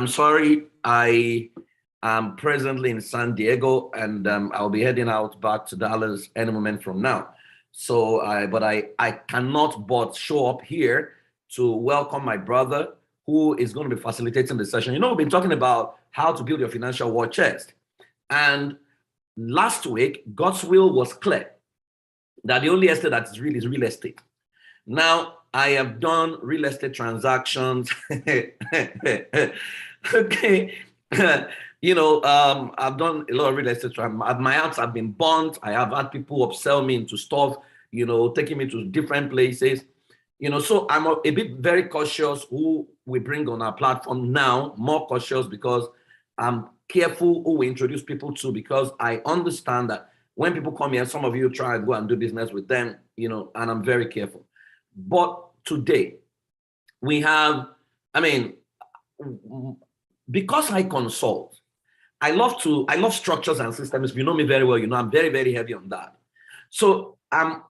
I'm sorry, I am presently in San Diego, and I'll be heading out back to Dallas any moment from now. So, I cannot but show up here to welcome my brother who is going to be facilitating the session. We've been talking about how to build your financial war chest. And last week, God's will was clear that the only estate that is real is real estate. Now, I have done real estate transactions. Okay. I've done a lot of real estate. My house have been burnt. I have had people upsell me into stuff, taking me to different places. So I'm a bit very cautious who we bring on our platform now, more cautious because I'm careful who we introduce people to, because I understand that when people come here, some of you try and go and do business with them, and I'm very careful. But today we have, because I consult, I love structures and systems. If you know me very well, I'm very, very heavy on that. So at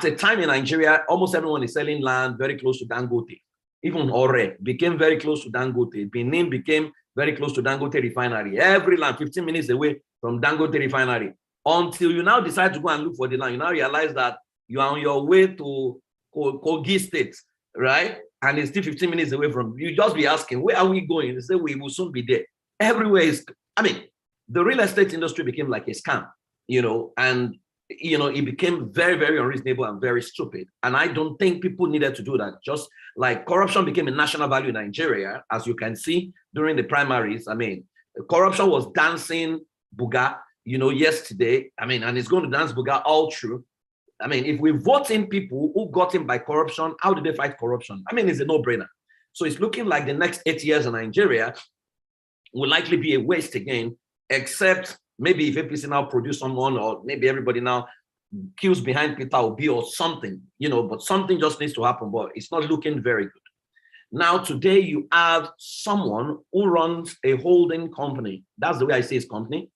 a time in Nigeria, almost everyone is selling land very close to Dangote. Even Ore became very close to Dangote. Benin became very close to Dangote refinery. Every land 15 minutes away from Dangote refinery. Until you now decide to go and look for the land, you now realize that you are on your way to Kogi State, right? And it's still 15 minutes away from you. Just be asking, where are we going? They say we will soon be there. Everywhere is, the real estate industry became like a scam, and it became very, very unreasonable and very stupid. And I don't think people needed to do that. Just like corruption became a national value in Nigeria, as you can see during the primaries. Corruption was dancing Buga, yesterday. And it's going to dance Buga all through. If we vote in people who got in by corruption, how did they fight corruption? It's a no-brainer. So it's looking like the next 8 years in Nigeria will likely be a waste again, except maybe if APC now produce someone, or maybe everybody now queues behind Peter Obi or something, but something just needs to happen, but it's not looking very good. Now, today you have someone who runs a holding company. That's the way I say his company.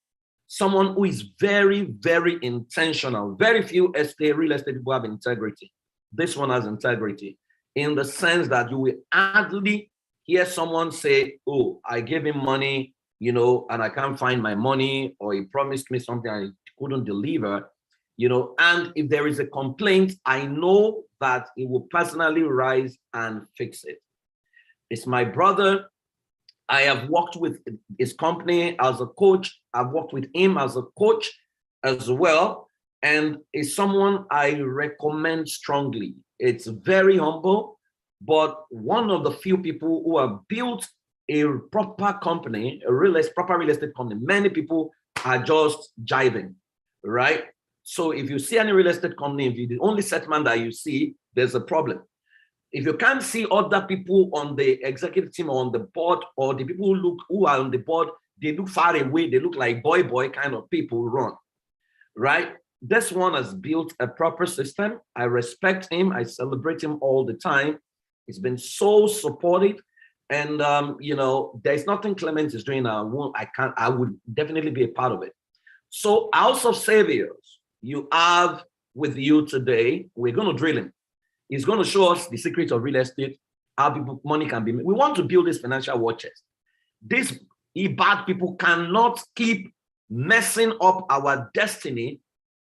Someone who is very, very intentional. Very few real estate people have integrity. This one has integrity in the sense that you will hardly hear someone say, oh, I gave him money, and I can't find my money, or he promised me something I couldn't deliver, and if there is a complaint, I know that he will personally rise and fix it. It's my brother. I have worked with his company as a coach. I've worked with him as a coach as well. And is someone I recommend strongly. It's very humble, but one of the few people who have built a proper company, proper real estate company. Many people are just jiving, right? So if you see any real estate company, if you're the only settlement that you see, there's a problem. If you can't see other people on the executive team or on the board, or the people who are on the board, they look far away, they look like boy kind of people run, right? This one has built a proper system. I respect him. I celebrate him all the time. He's been so supportive. And, there's nothing Clement is doing now. I would definitely be a part of it. So House of Saviors, you have with you today, we're going to drill him. He's going to show us the secret of real estate, how people money can be made. We want to build this financial war chest. These bad people cannot keep messing up our destiny,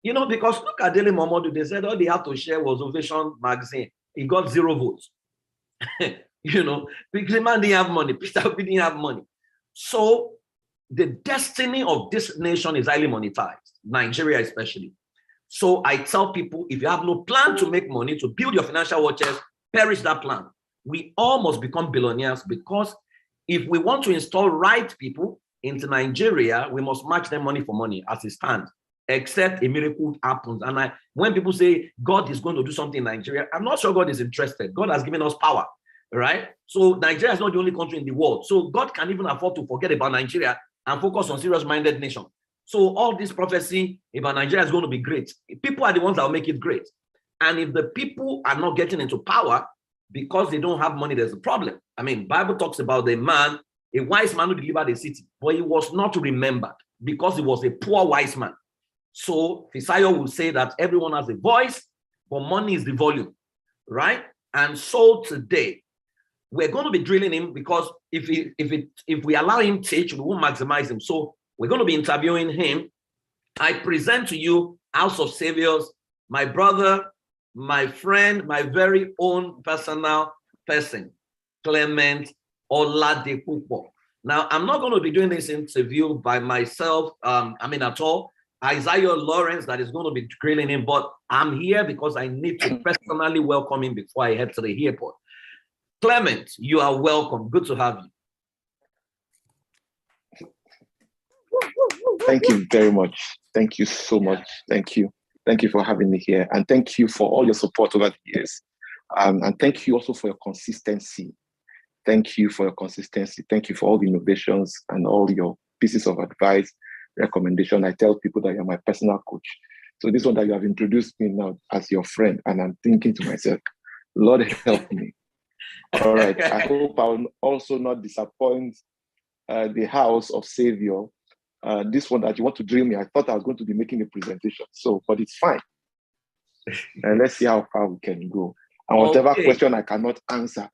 because look at Daily Momodu. They said all they had to share was Ovation magazine. He got 0 votes. Because the man didn't have money. Peter didn't have money. So the destiny of this nation is highly monetized, Nigeria especially. So I tell people, if you have no plan to make money, to build your financial war chest, perish that plan. We all must become billionaires, because if we want to install right people into Nigeria, we must match them money for money as it stands, except a miracle happens. And when people say God is going to do something in Nigeria, I'm not sure God is interested. God has given us power, right? So Nigeria is not the only country in the world. So God can even afford to forget about Nigeria and focus on serious-minded nation. So all this prophecy about Nigeria is going to be great. People are the ones that will make it great. And if the people are not getting into power because they don't have money, there's a problem. Bible talks about a wise man who delivered a city, but he was not remembered because he was a poor wise man. So Fisayo will say that everyone has a voice, but money is the volume, right? And so today, we're going to be drilling him because if we allow him to teach, we won't maximize him. So we're going to be interviewing him. I present to you House of Saviors, my brother, my friend, my very own personal person, Clement Oladipupo. Now, I'm not going to be doing this interview by myself, at all. Isaiah Lawrence that is going to be grilling him, but I'm here because I need to personally welcome him before I head to the airport. Clement, you are welcome. Good to have you. Thank you very much. Thank you so much. Thank you. Thank you for having me here. And thank you for all your support over the years. And thank you also for your consistency. Thank you for your consistency. Thank you for all the innovations and all your pieces of advice, recommendation. I tell people that you're my personal coach. So this one that you have introduced me now as your friend, and I'm thinking to myself, Lord help me. All right. I hope I will also not disappoint the House of Savior. This one that you want to drill me, I thought I was going to be making a presentation. So, but it's fine. And let's see how far we can go. And whatever question I cannot answer,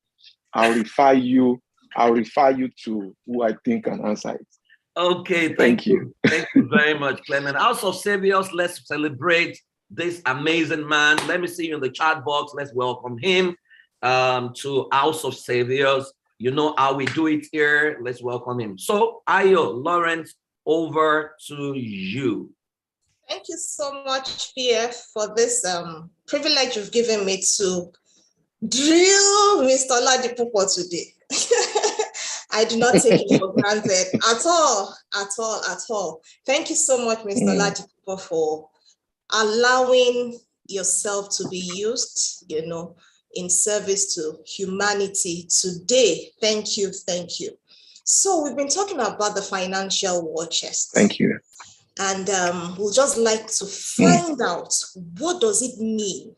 I'll refer you to who I think can answer it. Okay, thank you. Thank you very much, Clement. House of Saviors, let's celebrate this amazing man. Let me see you in the chat box. Let's welcome him to House of Saviors. You know how we do it here. Let's welcome him. So, Ayo, Lawrence, over to you. Thank you so much, PF, for this privilege you've given me to drill Mr. Oladipupo today. I do not take it for granted at all. Thank you so much, Mr. Oladipupo, for allowing yourself to be used, in service to humanity today. Thank you. So we've been talking about the financial war chest. Thank you. And we'll just like to find out, what does it mean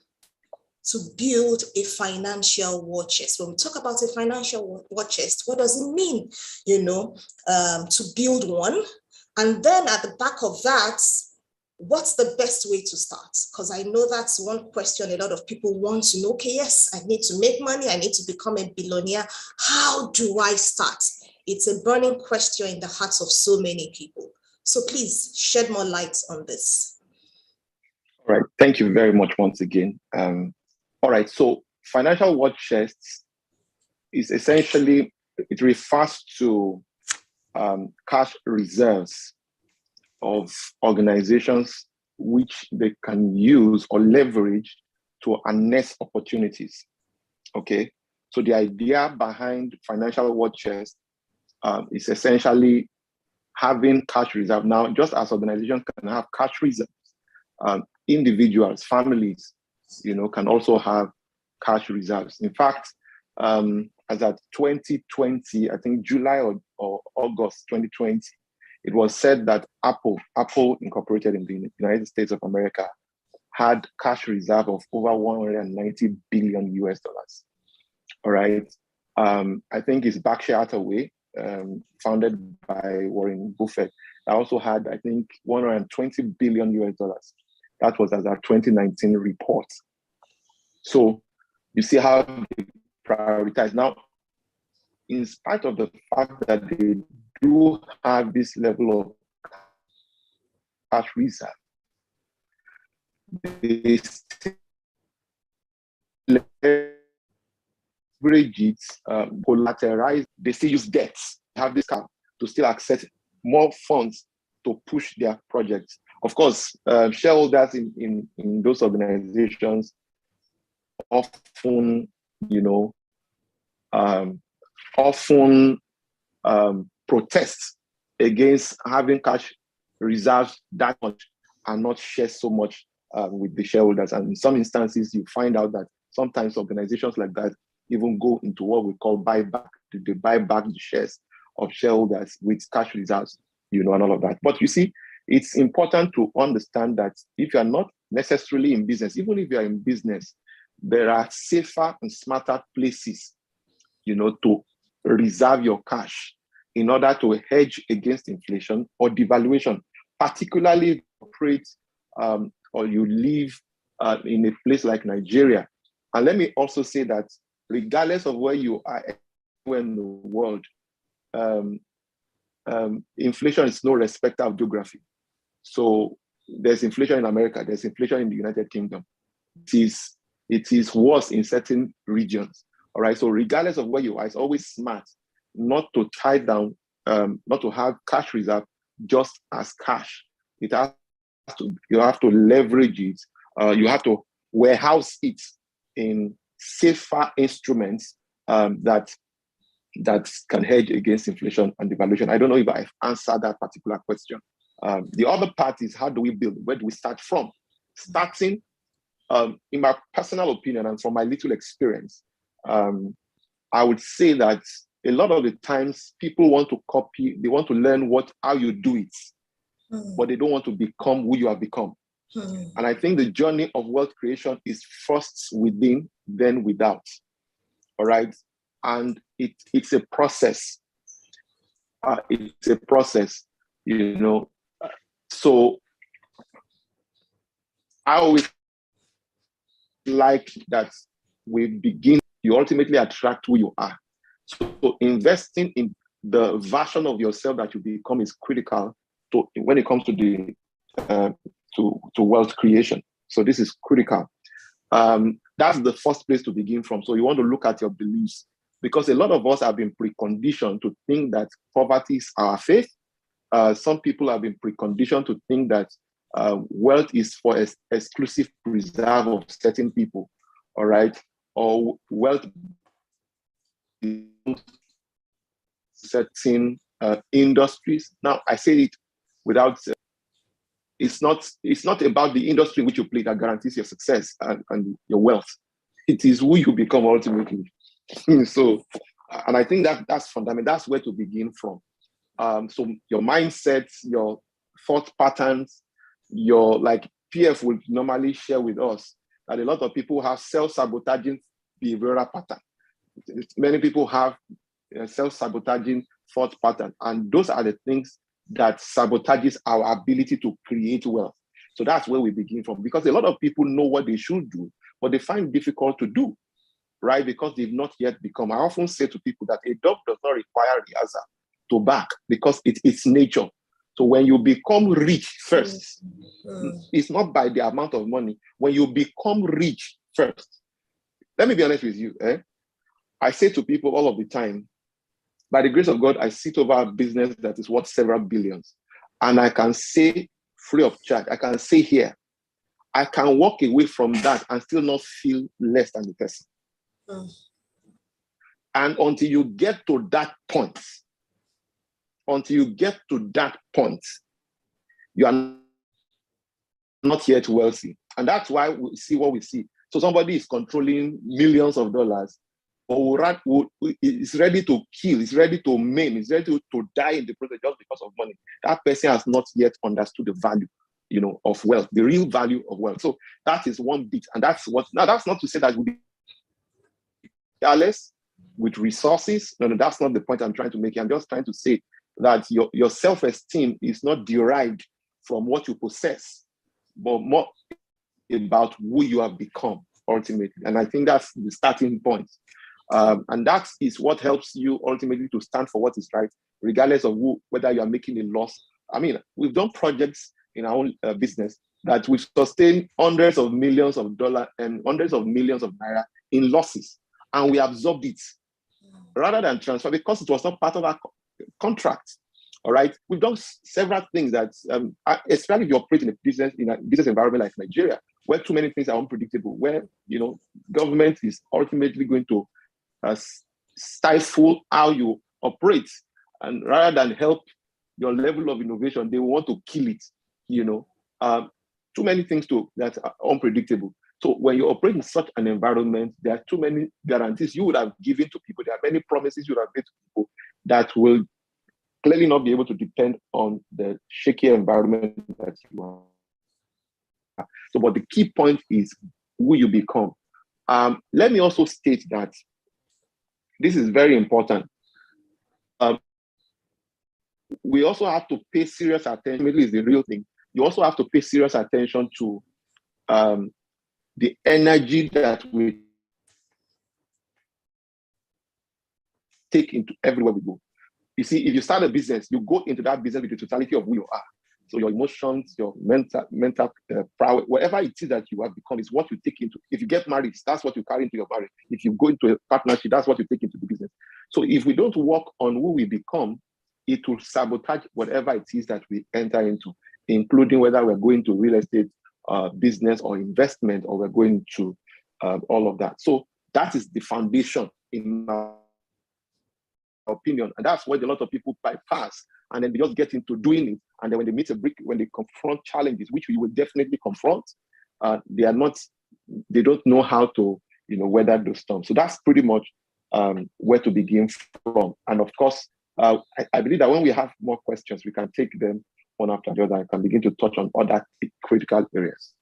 to build a financial war chest? When we talk about a financial war chest, what does it mean, to build one? And then at the back of that, what's the best way to start? Because I know that's one question a lot of people want to know. Okay, yes, I need to make money. I need to become a billionaire. How do I start? It's a burning question in the hearts of so many people. So please shed more light on this. All right. Thank you very much once again. All right. So financial war chests is essentially, it refers to cash reserves of organizations which they can use or leverage to harness opportunities. Okay. So the idea behind financial war chest is essentially having cash reserve. Now, just as organizations can have cash reserves, individuals, families, can also have cash reserves. In fact, as at 2020, I think July or August 2020, it was said that Apple Incorporated in the United States of America had cash reserve of over 190 billion US dollars. All right. I think it's Berkshire Hathaway, founded by Warren Buffett, that also had, I think, 120 billion US dollars. That was as our 2019 report. So you see how they prioritize. Now, in spite of the fact that they do have this level of cash reserve, they still leverage it, collateralize, they still use debts, have this cap to still access more funds to push their projects. Of course, shareholders in those organizations often, protest against having cash reserves that much and not share so much with the shareholders. And in some instances, you find out that sometimes organizations like that even go into what we call buyback. They buy back the shares of shareholders with cash reserves, and all of that. But you see, it's important to understand that if you're not necessarily in business, even if you're in business, there are safer and smarter places, to reserve your cash in order to hedge against inflation or devaluation, particularly if you operate or you live in a place like Nigeria. And let me also say that regardless of where you are in the world, inflation is no respecter of geography. So there's inflation in America, there's inflation in the United Kingdom. It is worse in certain regions. All right. So regardless of where you are, it's always smart not to tie down, not to have cash reserve just as cash. It has to, you have to leverage it. You have to warehouse it in safer instruments that can hedge against inflation and devaluation. I don't know if I've answered that particular question. The other part is, how do we build? Where do we start from? Starting, in my personal opinion and from my little experience, I would say that a lot of the times people want to copy, they want to learn how you do it, but they don't want to become who you have become. And I think the journey of wealth creation is first within, then without. All right. And it's a process. It's a process, you know. So I always like that we begin, you ultimately attract who you are. So investing in the version of yourself that you become is critical to when it comes to the to wealth creation. So this is critical. That's the first place to begin from. So you want to look at your beliefs, because a lot of us have been preconditioned to think that poverty is our faith. Some people have been preconditioned to think that wealth is for exclusive preserve of certain people, all right? Or wealth certain industries. Now, I say it without, it's not about the industry in which you play that guarantees your success and your wealth. It is who you become ultimately. So, and I think that's fundamental. That's where to begin from. So your mindset, your thought patterns, your, like PF would normally share with us, that a lot of people have self-sabotaging behavioral pattern. Many people have self-sabotaging thought pattern, and those are the things that sabotages our ability to create wealth. So that's where we begin from, because a lot of people know what they should do, but they find it difficult to do, right? Because they've not yet become. I often say to people that a dog does not require rehearsal to bark, because it's nature. So when you become rich first, it's not by the amount of money. When you become rich first, let me be honest with you. I say to people all of the time, by the grace of God, I sit over a business that is worth several billions. And I can say free of charge, I can say here, I can walk away from that and still not feel less than the person. And until you get to that point, you are not yet wealthy. And that's why we see what we see. So somebody is controlling millions of dollars, or is ready to kill, is ready to maim, is ready to die in the process just because of money. That person has not yet understood the value, of wealth, the real value of wealth. So that is one bit. And that's not to say that we be careless with resources. No, that's not the point I'm trying to make. I'm just trying to say that your self-esteem is not derived from what you possess, but more about who you have become ultimately. And I think that's the starting point. And that is what helps you ultimately to stand for what is right, regardless of whether you are making a loss. I mean, we've done projects in our own business that we've sustained hundreds of millions of dollars and hundreds of millions of naira in losses, and we absorbed it rather than transfer, because it was not part of our contract. All right, we've done several things that, especially if you operate in a business environment like Nigeria, where too many things are unpredictable, where government is ultimately going to stifle how you operate, and rather than help your level of innovation, they want to kill it. Too many things that are unpredictable. So when you operate in such an environment, there are too many guarantees you would have given to people. There are many promises you would have made to people that will clearly not be able to depend on the shaky environment that you are. So, but the key point is who you become. Let me also state that this is very important. We also have to pay serious attention. Maybe it's the real thing. You also have to pay serious attention to the energy that we take into everywhere we go. You see, if you start a business, you go into that business with the totality of who you are. So your emotions, your mental prowess, whatever it is that you have become is what you take into. If you get married, that's what you carry into your marriage. If you go into a partnership, that's what you take into the business. So if we don't work on who we become, it will sabotage whatever it is that we enter into, including whether we're going to real estate business or investment, or we're going to all of that. So that is the foundation, in my opinion. And that's what a lot of people bypass. And then they just get into doing it. And then when they meet a brick, when they confront challenges, which we will definitely confront, they don't know how to, weather those storms. So that's pretty much where to begin from. And of course, I believe that when we have more questions, we can take them one after the other and can begin to touch on other critical areas.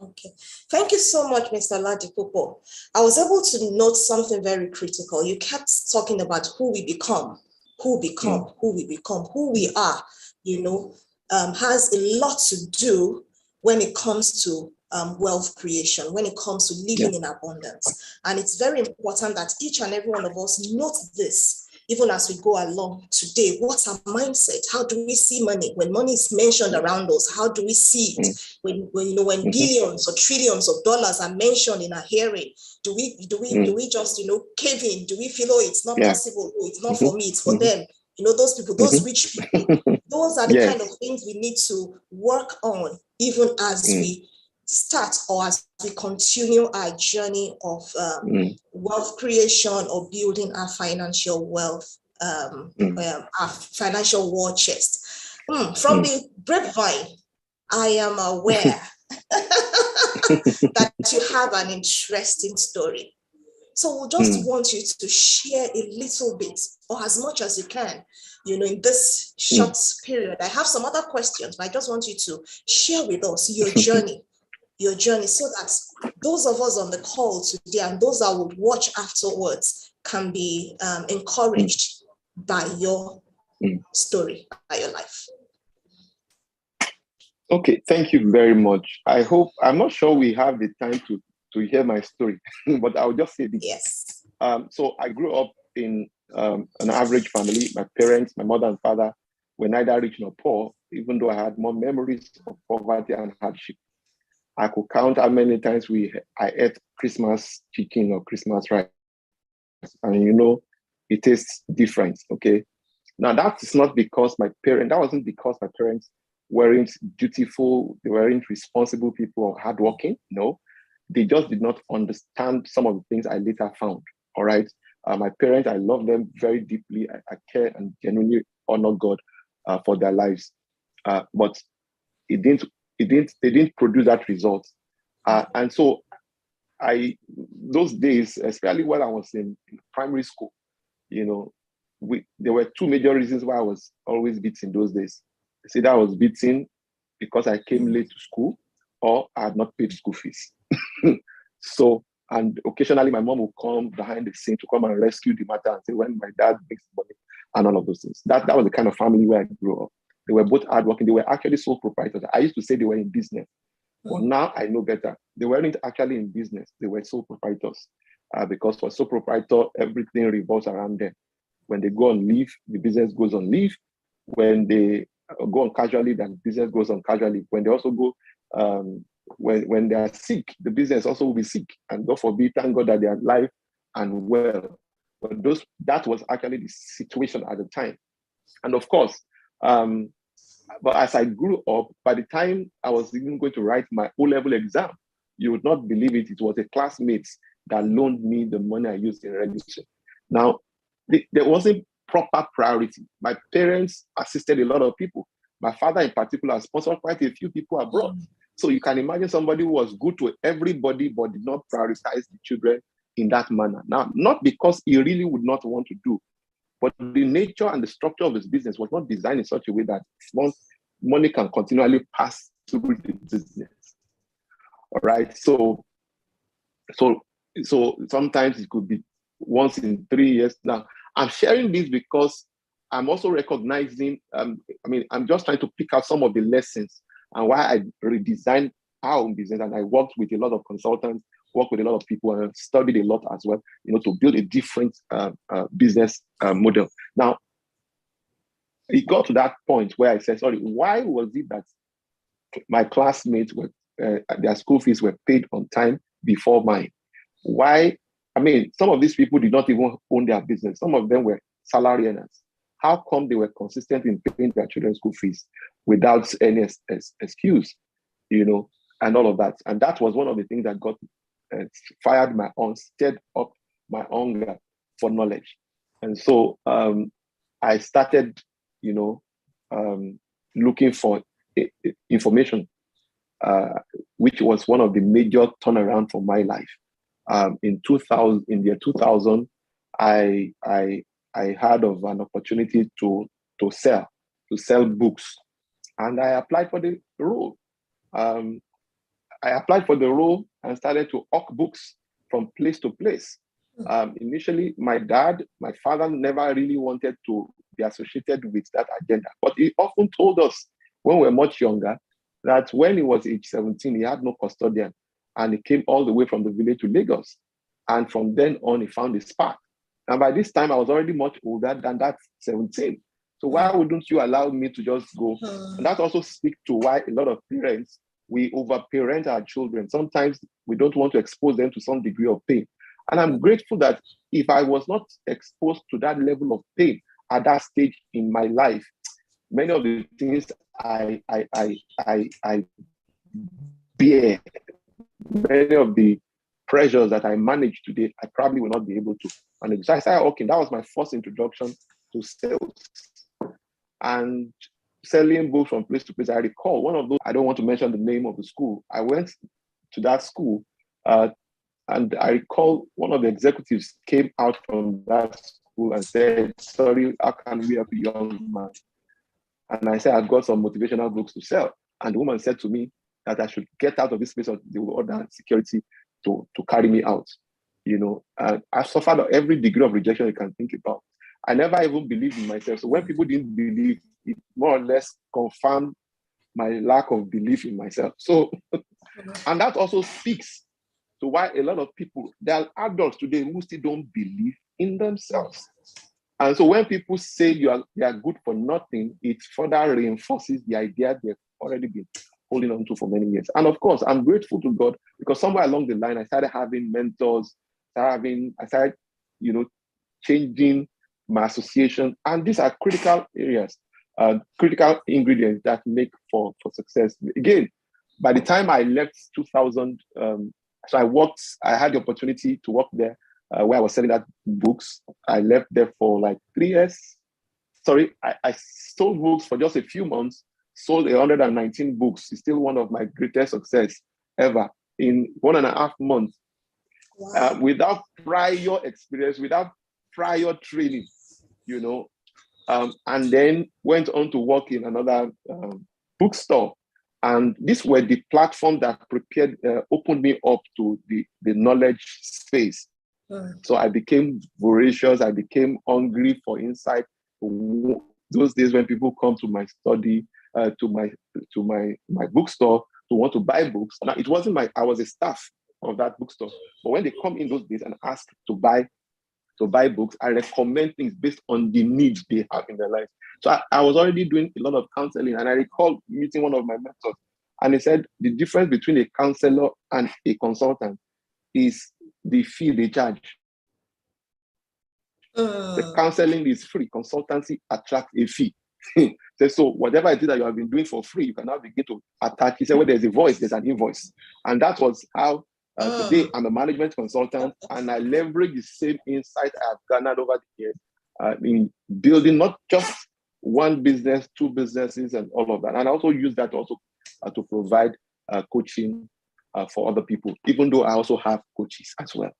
Okay, thank you so much, Mr. Oladipupo. I was able to note something very critical. You kept talking about who we become, who we are, has a lot to do when it comes to wealth creation, when it comes to living in abundance. And it's very important that each and every one of us note this, even as we go along today. What's our mindset? How do we see money? When money is mentioned around us, how do we see it? When billions or trillions of dollars are mentioned in our hearing, do we just cave in? Do we feel, oh, it's not possible, oh, it's not for me, it's for them? Those people, those rich people, those are the kind of things we need to work on, even as we start or as we continue our journey of wealth creation or building our financial wealth, our financial war chest. From the grapevine, I am aware that you have an interesting story. So we just want you to share a little bit, or as much as you can, in this short period. I have some other questions, but I just want you to share with us your journey, so that those of us on the call today and those that will watch afterwards can be encouraged by your story, by your life. Okay, thank you very much. I'm not sure we have the time to hear my story, but I'll just say this. Yes. So I grew up in an average family. My parents, my mother and father, were neither rich nor poor, even though I had more memories of poverty and hardship. I could count how many times I ate Christmas chicken or Christmas rice. And it tastes different, okay? Now that wasn't because my parents weren't dutiful, they weren't responsible people or hardworking. No, they just did not understand some of the things I later found, all right? My parents, I love them very deeply. I care and genuinely honor God for their lives. But they didn't produce that result. And so those days, especially when I was in primary school, there were two major reasons why I was always beaten those days. See, that I was beaten because I came late to school, or I had not paid school fees. So, and occasionally my mom would come behind the scene to come and rescue the matter and say, when my dad makes money and all of those things. That was the kind of family where I grew up. They were both hardworking. They were actually sole proprietors. I used to say they were in business, but now I know better. They weren't actually in business. They were sole proprietors, because for sole proprietor, everything revolves around them. When they go on leave, the business goes on leave. When they go on casual leave, the business goes on casual leave. When they also go, when they are sick, the business also will be sick. And God forbid, thank God that they are alive and well. But that was actually the situation at the time. And of course, but as I grew up, by the time I was even going to write my O-level exam, you would not believe it, it was a classmate that loaned me the money I used in registration. Now, there wasn't proper priority. My parents assisted a lot of people. My father in particular sponsored quite a few people abroad. So you can imagine somebody who was good to everybody but did not prioritize the children in that manner. Now, not because he really would not want to do, but the nature and the structure of his business was not designed in such a way that money can continually pass through the business. All right. So sometimes it could be once in 3 years. Now, I'm sharing this because I'm also recognizing, I'm just trying to pick out some of the lessons and why I redesigned our own business. And I worked with a lot of consultants worked with a lot of people and studied a lot as well, to build a different business model. Now, it got to that point where I said, sorry, why was it that my classmates were their school fees were paid on time before mine? Why? I mean, some of these people did not even own their business. Some of them were salary earners. How come they were consistent in paying their children's school fees without any excuse, and all of that? And that was one of the things that got stirred up my hunger for knowledge. And so I started, looking for information, which was one of the major turnaround for my life. In the year 2000, I heard of an opportunity to sell books, and I applied for the role. I applied for the role and started to hawk books from place to place. Initially, my father never really wanted to be associated with that agenda, but he often told us when we were much younger that when he was age 17, he had no custodian, and he came all the way from the village to Lagos. And from then on, he found his spark. And by this time, I was already much older than that 17. So why wouldn't you allow me to just go? And that also speaks to why a lot of parents, we overparent our children. Sometimes we don't want to expose them to some degree of pain. And I'm grateful that if I was not exposed to that level of pain at that stage in my life, many of the things I bear, many of the pressures that I manage today, I probably will not be able to manage. So I started working. That was my first introduction to sales. And selling books from place to place. I recall one of those, I don't want to mention the name of the school. I went to that school, and I recall one of the executives came out from that school and said, sorry, how can we help you, young man? And I said, I've got some motivational books to sell. And the woman said to me that I should get out of this place, or they will order security to carry me out. I suffered every degree of rejection you can think about. I never even believed in myself. So when people didn't believe, it more or less confirmed my lack of belief in myself. So, and that also speaks to why a lot of people, there are adults today who still don't believe in themselves. And so when people say they are good for nothing, it further reinforces the idea they've already been holding on to for many years. And of course, I'm grateful to God because somewhere along the line, I started having mentors, I started, changing my association. And these are critical areas, critical ingredients that make for success. Again, by the time I left 2000, so I had the opportunity to work there where I was selling that books. I left there for like 3 years. Sorry, I sold books for just a few months, sold 119 books. It's still one of my greatest success ever in 1.5 months. Wow. Without prior experience, without prior training, and then went on to work in another bookstore. And these were the platform that opened me up to the knowledge space. So I became voracious. I became hungry for insight. Those days when people come to my study, to my bookstore to want to buy books. Now it wasn't I was a staff of that bookstore. But when they come in those days and ask to buy books, I recommend things based on the needs they have in their life. So I was already doing a lot of counseling, and I recall meeting one of my mentors, and he said the difference between a counselor and a consultant is the fee they charge. The counseling is free. Consultancy attracts a fee. So whatever it is that you have been doing for free, you can now begin to attack. He said, when there's a voice, there's an invoice. And that was how today I'm a management consultant, and I leverage the same insight I have garnered over the years in building not just one business, 2 businesses, and all of that. And I also use that also to provide coaching for other people, even though I also have coaches as well.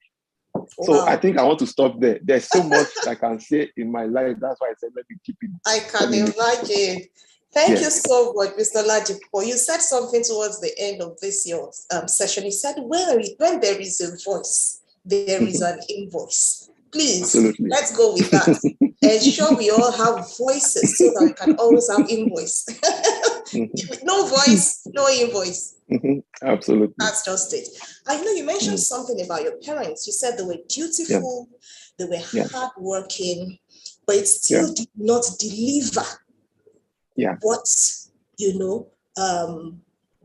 So wow. I think I want to stop there. There's so much I can say in my life. That's why I said, let me keep it. I can imagine. Thank you so much, Mr. Oladipupo. You said something towards the end of this year's session. You said, when there is a voice, there is an invoice. Please, absolutely. Let's go with that. Ensure we all have voices so that we can always have invoice. No voice, no invoice. Absolutely. That's just it. I know you mentioned something about your parents. You said they were dutiful, they were hardworking, but it still did not deliver what, you know,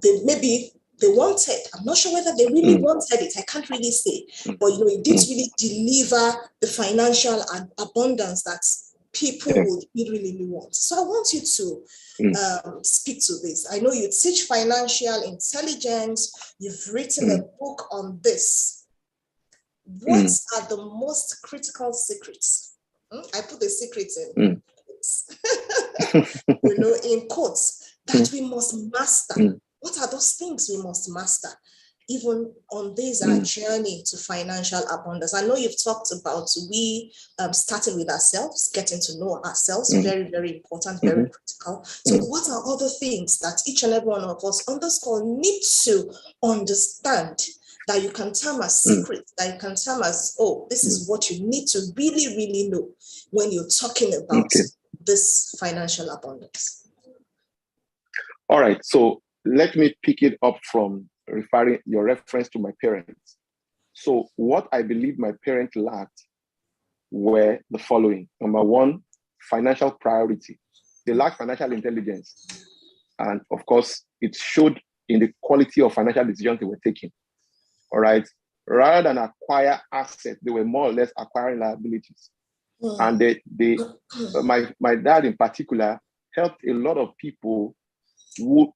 they wanted. I'm not sure whether they really wanted it. I can't really say, but you know, it didn't really deliver the financial abundance that people would really want. So I want you to speak to this. I know you teach financial intelligence. You've written a book on this. What are the most critical secrets? I put the secrets in you know, in quotes, that we must master. What are those things we must master, even on this our journey to financial abundance? I know you've talked about we starting with ourselves, getting to know ourselves, very, very important, very critical. So what are other things that each and every one of us on this call need to understand, that you can term as secret, that you can term as, oh, this is what you need to really, really know when you're talking about this financial abundance? All right, so let me pick it up from your reference to my parents. So what I believe my parents lacked were the following. Number one, financial priority. They lacked financial intelligence. And of course, it showed in the quality of financial decisions they were taking. All right. Rather than acquire assets, they were more or less acquiring liabilities. And my dad in particular helped a lot of people who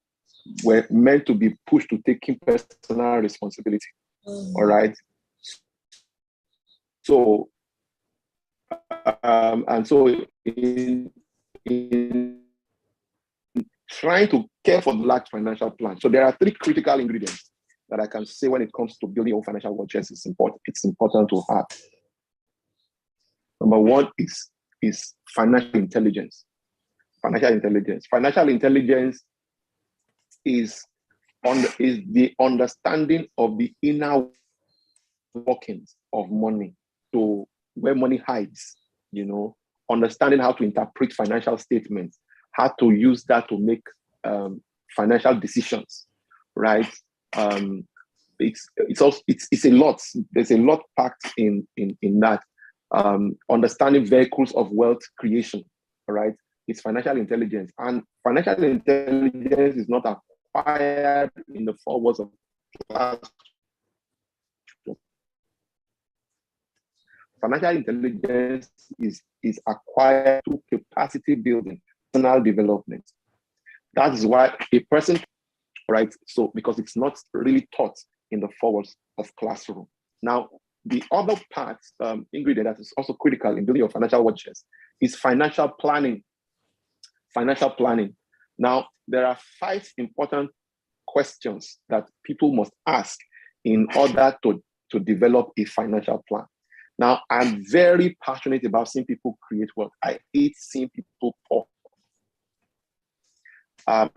were meant to be pushed to taking personal responsibility. All right. So, and so in trying to care for the large financial plan. So there are three critical ingredients that I can say when it comes to building your own financial war chest. It's important to have. Number one is financial intelligence. Financial intelligence. Financial intelligence is the understanding of the inner workings of money, to where money hides, you know, understanding how to interpret financial statements, how to use that to make financial decisions, right? It's a lot. There's a lot packed in that. Understanding vehicles of wealth creation, all right? It's financial intelligence, and financial intelligence is not acquired in the four walls of class. Financial intelligence is acquired through capacity building, personal development. That is why a person, right? So because it's not really taught in the four walls of classroom. Now, the other part, ingredient that is also critical in building your financial war chest is financial planning. Financial planning. Now, there are 5 important questions that people must ask in order to develop a financial plan. Now, I'm very passionate about seeing people create wealth. I hate seeing people poor. I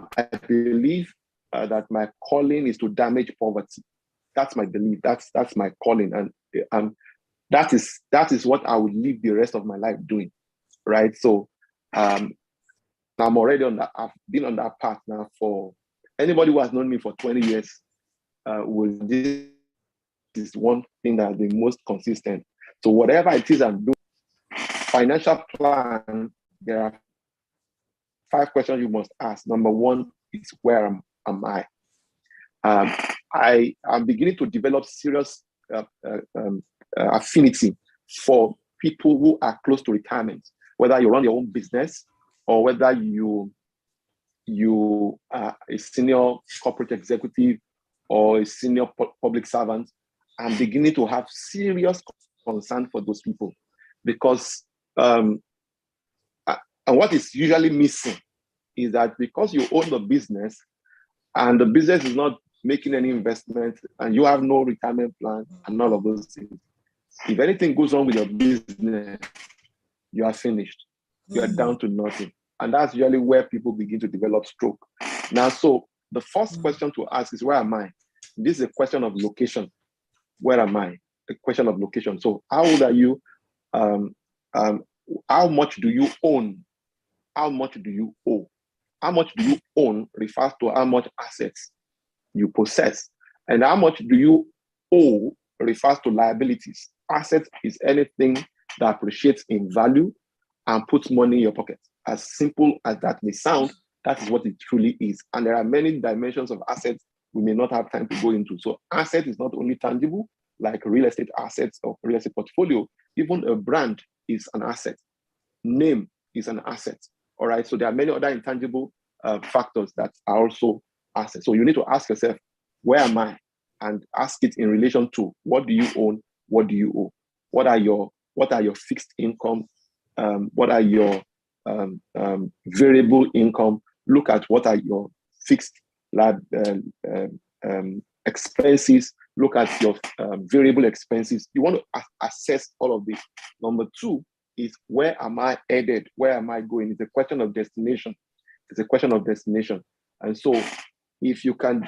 believe that my calling is to damage poverty. That's my belief. That's my calling, and that is what I would live the rest of my life doing, right? So, I'm already on that. I've been on that path now for anybody who has known me for 20 years. This is one thing that has been most consistent. So whatever it is I'm doing, financial plan, there are 5 questions you must ask. Number one is, where am I? I am beginning to develop serious affinity for people who are close to retirement, whether you run your own business or whether you are a senior corporate executive or a senior public servant. I'm beginning to have serious concern for those people, because and what is usually missing is that because you own the business and the business is not making any investment and you have no retirement plan and all of those things, if anything goes wrong with your business, you are finished. You are down to nothing. And that's usually where people begin to develop stroke. Now, so the first question to ask is, where am I? This is a question of location. Where am I? A question of location. So how old are you? How much do you own? How much do you owe? How much do you own refers to how much assets you possess. And how much do you owe refers to liabilities. Assets is anything that appreciates in value and puts money in your pocket. As simple as that may sound, that is what it truly is. And there are many dimensions of assets we may not have time to go into. So asset is not only tangible, like real estate assets or real estate portfolio. Even a brand is an asset. Name is an asset. All right. So there are many other intangible factors that are also assets. So you need to ask yourself, where am I? And ask it in relation to what do you own? What do you owe? What are your fixed income? What are your variable income? Look at what are your fixed expenses. Look at your variable expenses. You want to assess all of this. Number two is, where am I headed? Where am I going? It's a question of destination. It's a question of destination. And so if you can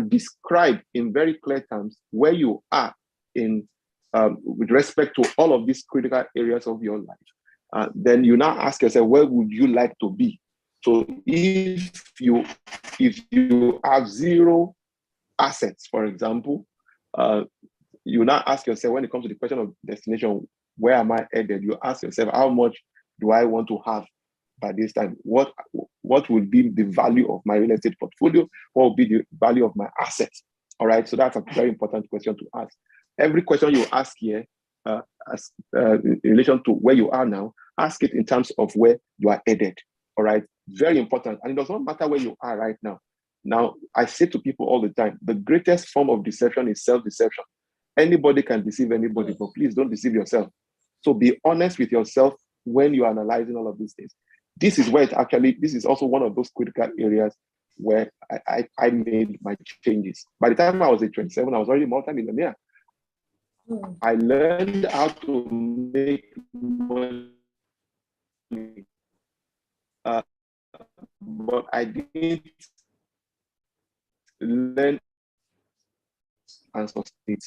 describe in very clear terms where you are in with respect to all of these critical areas of your life, then you now ask yourself, where would you like to be? So if you have zero assets, for example, you now ask yourself, when it comes to the question of destination, where am I headed? You ask yourself, how much do I want to have by this time? What would be the value of my real estate portfolio? What would be the value of my assets? All right, so that's a very important question to ask. Every question you ask here, in relation to where you are now, ask it in terms of where you are headed. All right, very important. And it does not matter where you are right now. Now, I say to people all the time, the greatest form of deception is self-deception. Anybody can deceive anybody, but please don't deceive yourself. So be honest with yourself when you're analyzing all of these things. This is also one of those critical areas where I made my changes. By the time I was at 27, I was already multi-millionaire. I learned how to make money, but I didn't learn and sustain it.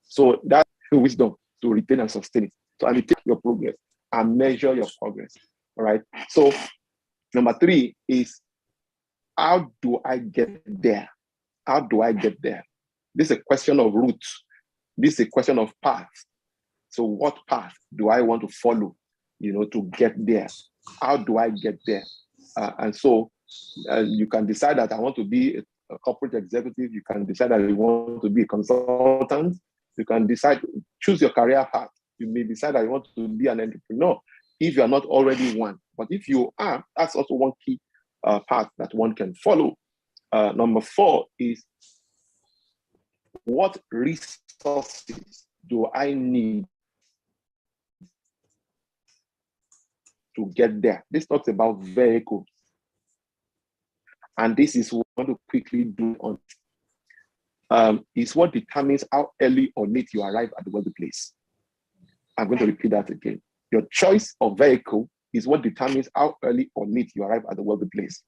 So that's wisdom, to retain and sustain it. So I will take your progress and measure your progress. All right. So number three is, how do I get there? How do I get there? This is a question of route. This is a question of path. So what path do I want to follow, to get there? How do I get there? And so you can decide that I want to be a corporate executive. You can decide that you want to be a consultant. You can decide, choose your career path. You may decide that you want to be an entrepreneur if you are not already one. But if you are, that's also one key path that one can follow. Number four is, what resources do I need to get there? This talks about vehicles. And this is what I want to quickly do on. Is what determines how early or late you arrive at the wealthy place. I'm going to repeat that again. Your choice of vehicle is what determines how early or late you arrive at the wealthy place.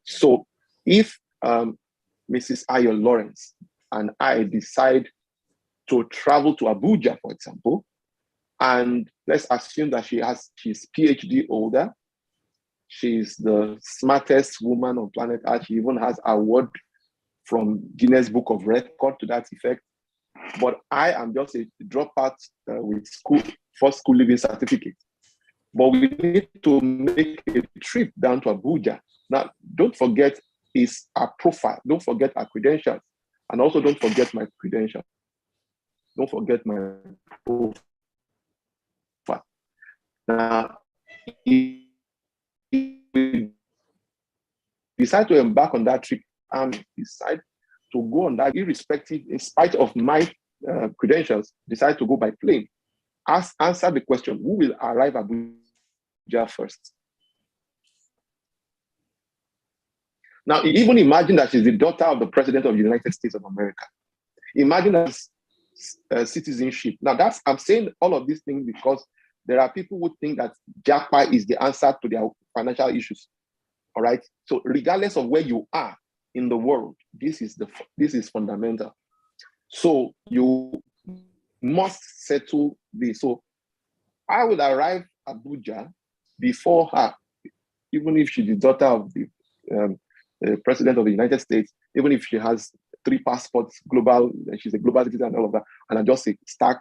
So if Mrs. Ayo Lawrence and I decide to travel to Abuja, for example, and let's assume that she's PhD holder, she's the smartest woman on planet Earth, she even has an award from Guinness Book of Record to that effect. But I am just a dropout with first school living certificate. But we need to make a trip down to Abuja. Now, don't forget our profile. Don't forget our credentials. And also don't forget my credentials. Don't forget my profile. Now, if we decide to embark on that trip and decide to go on that, irrespective, in spite of my credentials, decide to go by plane, answer the question, who will arrive at Abuja first? Now, even imagine that she's the daughter of the President of the United States of America. Imagine that citizenship. Now, I'm saying all of these things because there are people who think that Japa is the answer to their financial issues. All right. So, regardless of where you are in the world, this is fundamental. So, you must settle this. So, I will arrive Abuja before her. even if she's the daughter of the president of the United States, even if she has 3 passports, global, she's a global citizen and all of that, and I'm just a stark,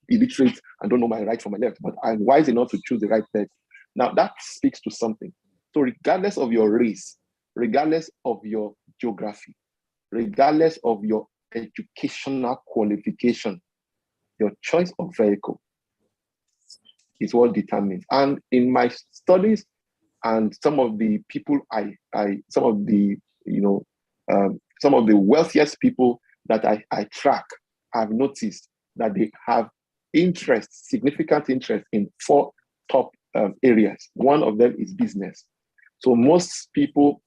illiterate and don't know my right from my left, but I'm wise enough to choose the right path. Now that speaks to something. So regardless of your race, regardless of your geography, regardless of your educational qualification, your choice of vehicle is what determines. And in my studies, and some of the people some of the wealthiest people that I track, I've noticed that they have significant interest in 4 top areas. One of them is business. So most people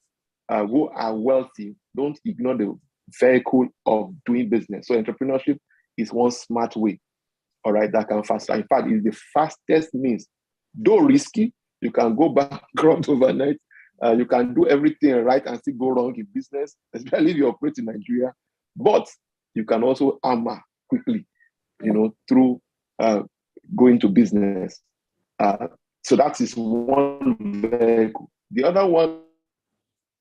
who are wealthy don't ignore the vehicle of doing business. So entrepreneurship is one smart way, all right, that can fast. In fact, it's the fastest means. Though risky, you can go bankrupt overnight. You can do everything right and still go wrong in business, especially if you operate in Nigeria. But you can also armor quickly, through going to business. So that is one vehicle. The other one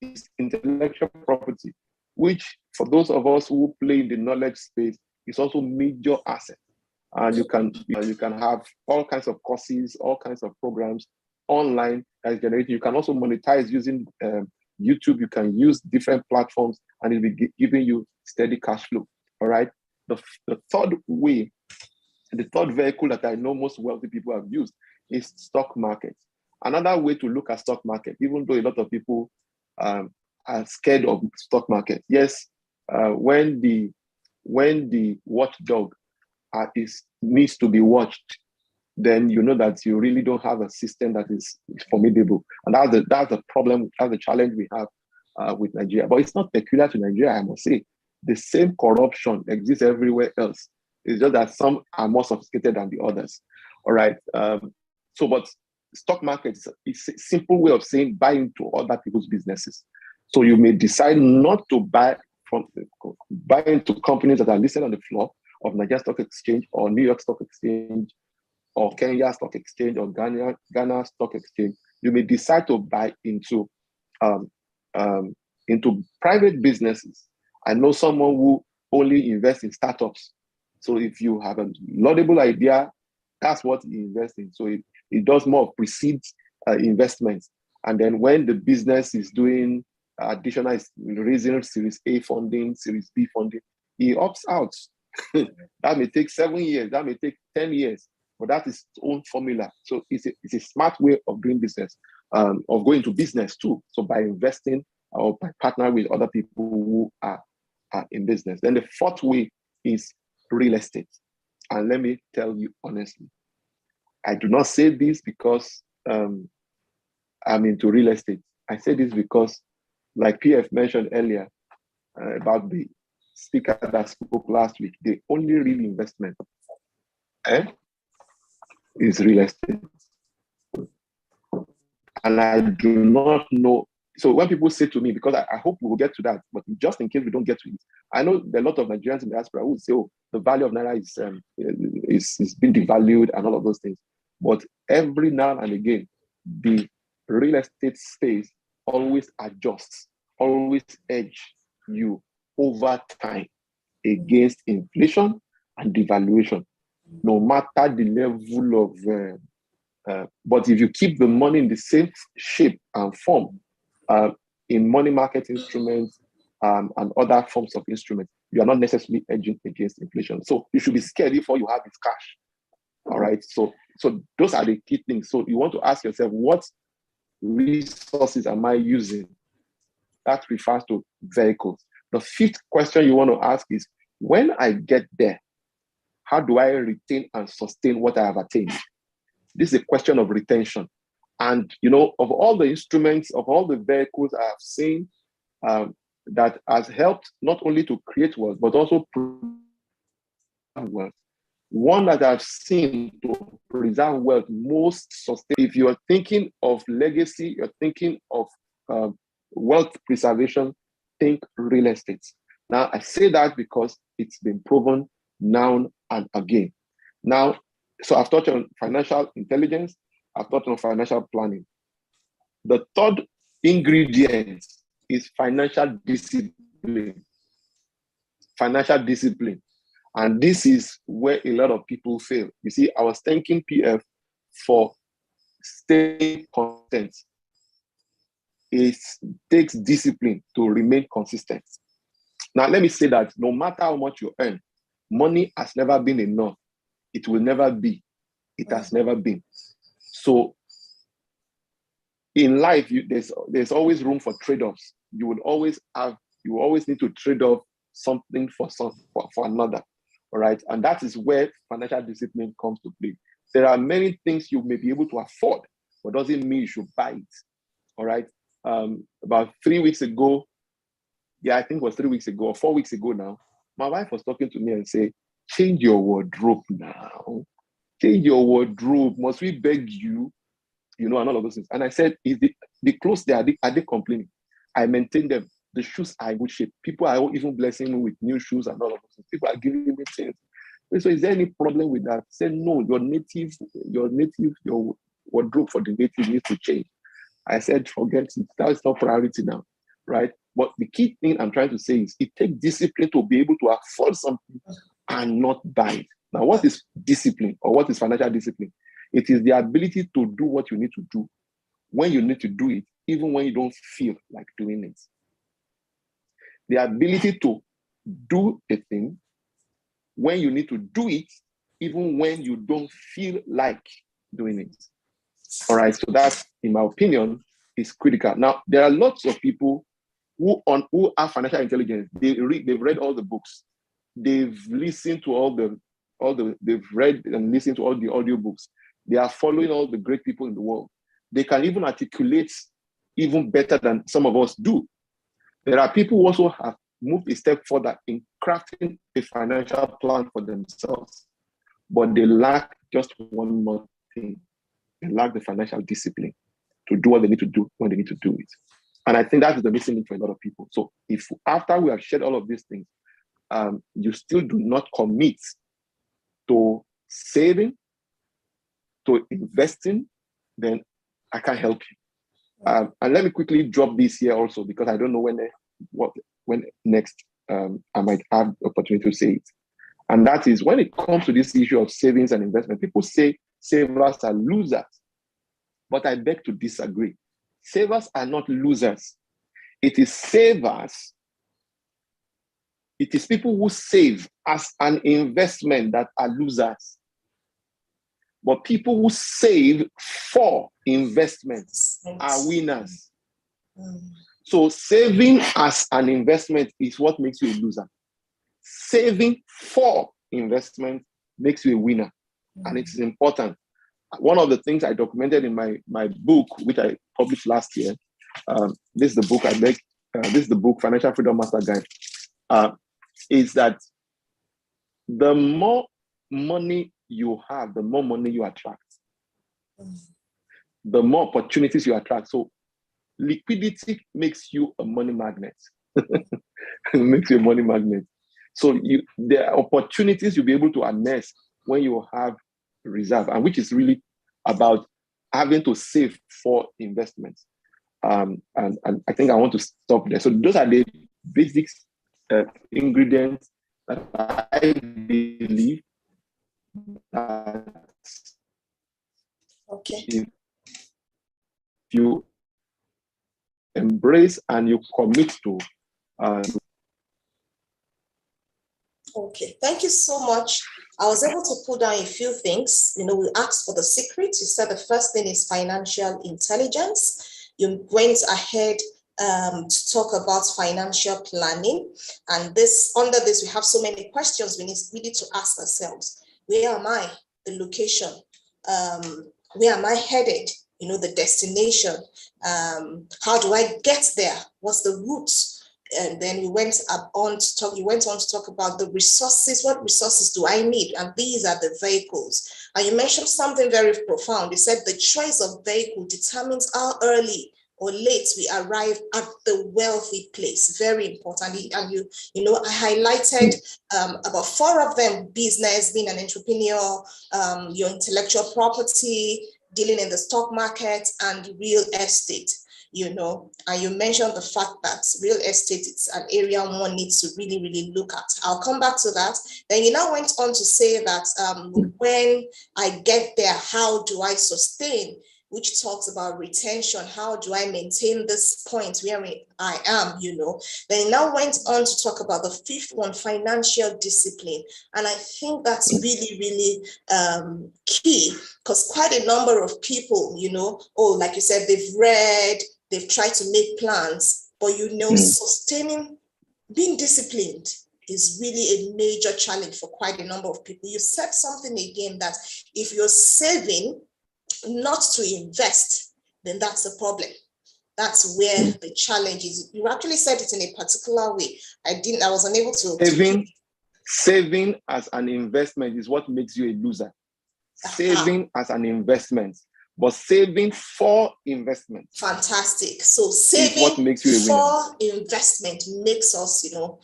is intellectual property, which for those of us who play in the knowledge space is also major asset. And you can have all kinds of courses, all kinds of programs online that is generated. You can also monetize using YouTube. You can use different platforms, and it'll be giving you steady cash flow. All right. The third way, the third vehicle that I know most wealthy people have used is stock market. Another way to look at stock market, even though a lot of people are scared of stock market. Yes, when the watchdog needs to be watched, then you know that you really don't have a system that is formidable. And that's the problem, that's the challenge we have with Nigeria. But it's not peculiar to Nigeria, I must say. The same corruption exists everywhere else. It's just that some are more sophisticated than the others. All right. But stock market is a simple way of saying buy into other people's businesses. So you may decide not to buy into companies that are listed on the floor of Nigeria Stock Exchange or New York Stock Exchange or Kenya Stock Exchange or Ghana Stock Exchange. You may decide to buy into private businesses. I know someone who only invests in startups. So if you have a laudable idea, that's what he invests in. So it does more of precedes investments. And then when the business is doing additional, raising Series A funding, Series B funding, he opts out. That may take 7 years, that may take 10 years, but that is its own formula. So it's a smart way of doing business, of going to business too. So by investing or by partnering with other people who are in business. Then the fourth way is real estate. And let me tell you honestly, I do not say this because I'm into real estate. I say this because, like PF mentioned earlier about the speaker that spoke last week, the only real investment is real estate. And I do not know. So when people say to me, because I hope we will get to that, but just in case we don't get to it, I know there are a lot of Nigerians in the diaspora who would say, oh, the value of Naira is being devalued and all of those things. But every now and again, the real estate space always adjusts, always edge you over time against inflation and devaluation, no matter the level of, but if you keep the money in the same shape and form, in money market instruments and other forms of instruments, you are not necessarily edging against inflation. So you should be scared before you have this cash. All right. So those are the key things. So you want to ask yourself, what resources am I using? That refers to vehicles. The fifth question you want to ask is, when I get there, how do I retain and sustain what I have attained? This is a question of retention. And, of all the instruments, of all the vehicles I have seen that has helped not only to create wealth, but also preserve wealth. One that I've seen to preserve wealth most sustain. If you are thinking of legacy, you're thinking of wealth preservation, think real estate. Now, I say that because it's been proven now and again. Now, so I've touched on financial intelligence, I've touched on financial planning. The third ingredient is financial discipline. Financial discipline. And this is where a lot of people fail. You see, I was thanking PF for staying consistent. It takes discipline to remain consistent. Now, let me say that no matter how much you earn, money has never been enough. It will never be. It has never been. So in life, there's always room for trade-offs. You will always need to trade off something for another. All right. And that is where financial discipline comes to play. There are many things you may be able to afford, but doesn't mean you should buy it. All right. About 3 weeks ago, I think it was 3 weeks ago or 4 weeks ago now, my wife was talking to me and say, change your wardrobe now. Change your wardrobe. Must we beg you? And all of those things. And I said, is the clothes are they complaining? I maintain them. The shoes are in good shape. People are even blessing me with new shoes and all of those things. People are giving me things. So is there any problem with that? Say no, your wardrobe for the native needs to change. I said, forget it. That is not priority now, right? But the key thing I'm trying to say is it takes discipline to be able to afford something and not buy it. Now, what is discipline or what is financial discipline? It is the ability to do what you need to do when you need to do it, even when you don't feel like doing it. The ability to do a thing when you need to do it, even when you don't feel like doing it. All right, so that, in my opinion, is critical. Now, there are lots of people who have financial intelligence. They've read all the books. They've listened to they've read and listened to all the audiobooks. They are following all the great people in the world. They can even articulate even better than some of us do. There are people who also have moved a step further in crafting a financial plan for themselves, but they lack just one more thing. They lack the financial discipline to do what they need to do when they need to do it. And I think that is the missing link for a lot of people. So if after we have shared all of these things, you still do not commit to saving, to investing, then I can't help you. And let me quickly drop this here also, because I don't know when next I might have the opportunity to say it. And that is, when it comes to this issue of savings and investment, people say savers are losers. But I beg to disagree. Savers are not losers. It is savers. It is people who save as an investment that are losers. But people who save for investments are winners. So saving as an investment is what makes you a loser. Saving for investment makes you a winner. And it is important. One of the things I documented in my book, which I published last year, this is the book this is the book, Financial Freedom Master Guide, is that the more money you have, the more money you attract. The more opportunities you attract. So liquidity makes you a money magnet. It makes you a money magnet. So there are opportunities you'll be able to harness when you have reserve, and which is really about having to save for investments. And I think I want to stop there. So those are the basic ingredients that I believe that if you embrace and you commit to. Okay, thank you so much. I was able to put down a few things. We asked for the secret. You said the first thing is financial intelligence. You went ahead to talk about financial planning. And under this, we have so many questions we need to ask ourselves. Where am I? The location. Where am I headed? The destination. How do I get there? What's the route? And then you went on to talk about the resources. What resources do I need? And these are the vehicles. And you mentioned something very profound. You said the choice of vehicle determines how early or late we arrive at the wealthy place. Very important. And I highlighted about 4 of them: business, being an entrepreneur, your intellectual property, dealing in the stock market and real estate, you know, and you mentioned the fact that real estate is an area one needs to really, really look at. I'll come back to that. Then you now went on to say that when I get there, how do I sustain? Which talks about retention. How do I maintain this point where I am, you know? Then now went on to talk about the fifth one, financial discipline. And I think that's really, really key, because quite a number of people, you know, like you said, they've read, they've tried to make plans, but, you know, sustaining, being disciplined is really a major challenge for quite a number of people. You said something again that if you're saving, not to invest, then that's a problem. That's where the challenge is. You actually said it in a particular way. I was unable to. Saving as an investment is what makes you a loser. Saving as an investment, but saving for investment. Fantastic. So saving what makes you a for investment makes us, you know,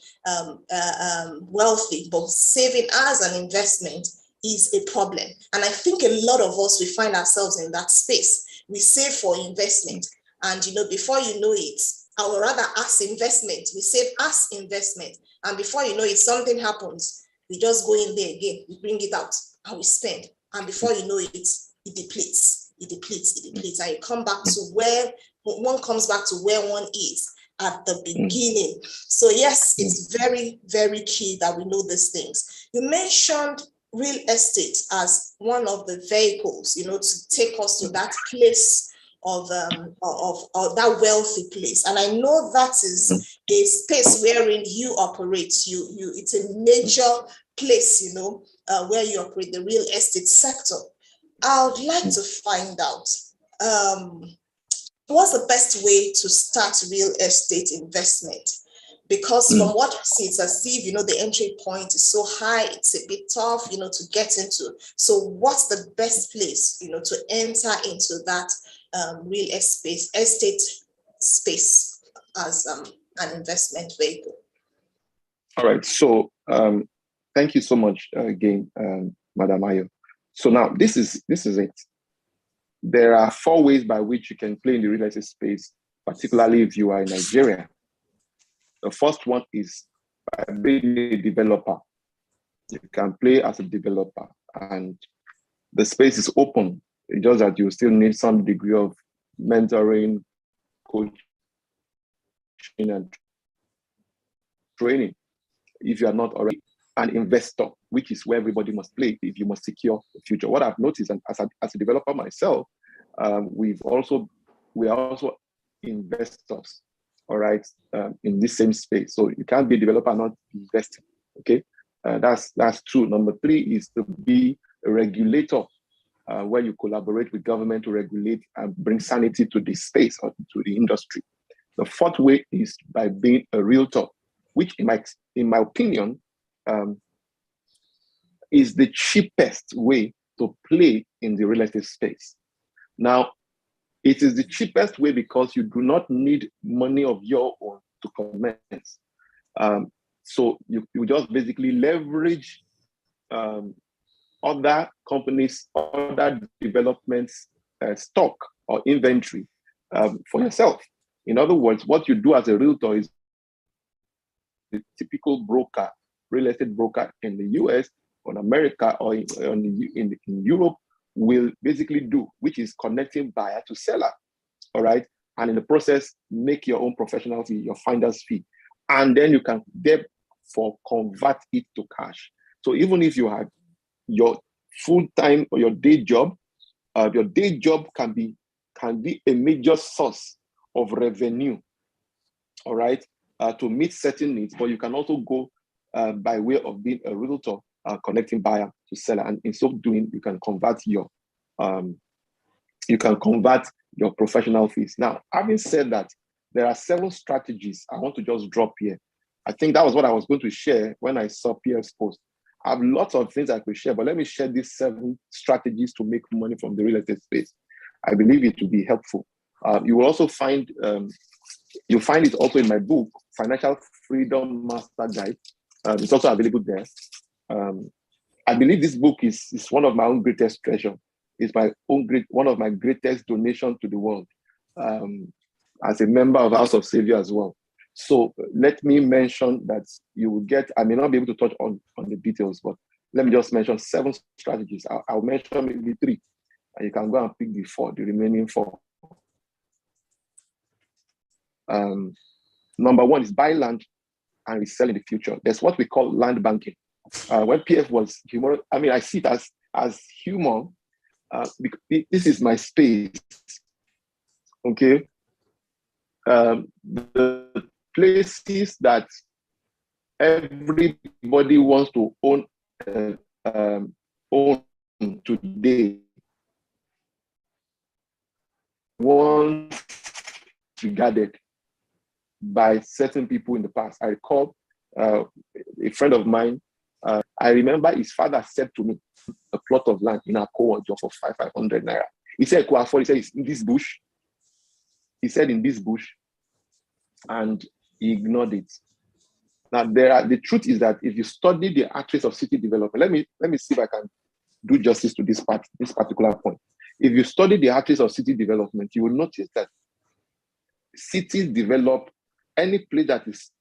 wealthy, but saving as an investment is a problem. And I think a lot of us, we find ourselves in that space. We save for investment. And, you know, before you know it, or rather as investment, we save as investment. And before you know it, something happens. We just go in there again, we bring it out and we spend. And before you know it, it depletes. And you come back to where one comes back to where one is at the beginning. So yes, it's very, very key that we know these things. You mentioned real estate as one of the vehicles, you know, to take us to that place of that wealthy place. And I know that is a space wherein you operate. It's a major place, you know, where you operate, the real estate sector. I would like to find out what's the best way to start real estate investment? Because from what I see, it's as if, you know, the entry point is so high, it's a bit tough, you know, to get into. So what's the best place, you know, to enter into that real estate space as an investment vehicle? All right. So thank you so much again, Madam Ayo. So now this is it. There are 4 ways by which you can play in the real estate space, particularly if you are in Nigeria. The first one is by being a developer. You can play as a developer, and the space is open. It's just that you still need some degree of mentoring, coaching, and training if you are not already an investor, which is where everybody must play if you must secure the future. What I've noticed, and as a developer myself, we are also investors, all right, in this same space. So you can't be a developer and not investing, okay? That's 2. Number 3 is to be a regulator, where you collaborate with government to regulate and bring sanity to the space or to the industry. The 4th way is by being a realtor, which in my opinion, is the cheapest way to play in the real estate space. Now, it is the cheapest way because you do not need money of your own to commence. So you just basically leverage other companies, other developments, stock or inventory for yourself. In other words, what you do as a realtor is the typical broker, real estate broker in the US or in America or in Europe will basically do, which is connecting buyer to seller, all right? And in the process, make your own professional fee, your finder's fee. And then you can therefore convert it to cash. So even if you have your full-time or your day job can be a major source of revenue, all right, to meet certain needs, but you can also go by way of being a realtor, connecting buyer to seller, and in so doing, you can convert your professional fees. Now, having said that, there are 7 strategies I want to just drop here. I think that was what I was going to share when I saw Pierre's post. I have lots of things I could share, but let me share these 7 strategies to make money from the real estate space. I believe it will be helpful. You will also find you'll find it also in my book, Financial Freedom Master Guide. It's also available there. I believe this book is one of my own greatest treasure. is one of my greatest donations to the world, as a member of House of Savior as well. So let me mention that you will get, I may not be able to touch on the details, but let me just mention 7 strategies. I'll mention maybe 3, and you can go and pick the remaining 4. Number 1 is buy land and resell in the future. There's what we call land banking. When PF was humor, I mean, I see it as humor. This is my space. Okay. The places that everybody wants to own today, once regarded by certain people in the past. I recall a friend of mine, I remember his father said to me, a plot of land in Akowo for 500 naira. He said, he said, it's in this bush. He said, in this bush, and he ignored it. Now, the truth is that if you study the actress of city development, let me see if I can do justice to this particular point. If you study the actress of city development, you will notice that cities develop any place that is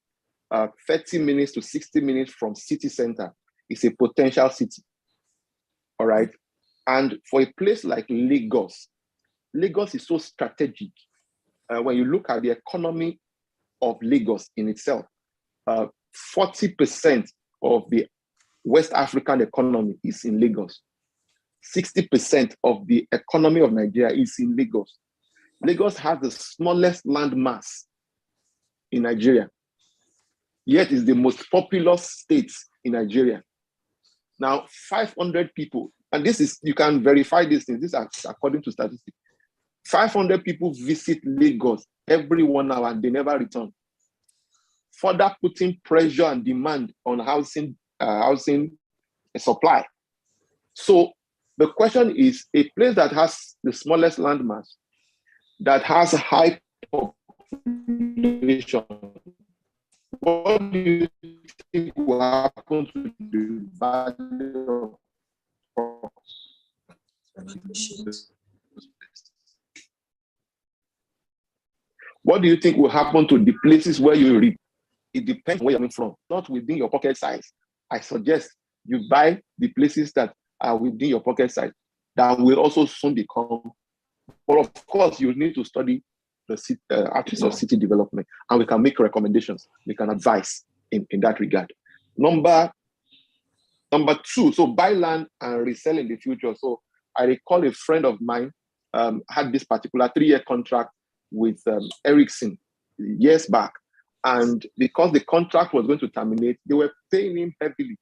30 minutes to 60 minutes from city center is a potential city. All right. And for a place like Lagos, Lagos is so strategic. When you look at the economy of Lagos in itself, 40% of the West African economy is in Lagos. 60% of the economy of Nigeria is in Lagos. Lagos has the smallest land mass in Nigeria, yet is the most populous state in Nigeria. Now, 500 people, and this is, you can verify these things, this is according to statistics. 500 people visit Lagos every 1 hour and they never return, further putting pressure and demand on housing supply. So the question is, a place that has the smallest land mass, that has a high population, what do you think will happen to the value of what do you think will happen to the places where you reap? It depends where you're coming from, not within your pocket size. I suggest you buy the places that are within your pocket size that will also soon become. But of course, you need to study the actress of city development, and we can make recommendations. We can advise in that regard. Number 2, so buy land and resell in the future. So I recall a friend of mine had this particular 3-year contract with Ericsson years back. And because the contract was going to terminate, they were paying him heavily.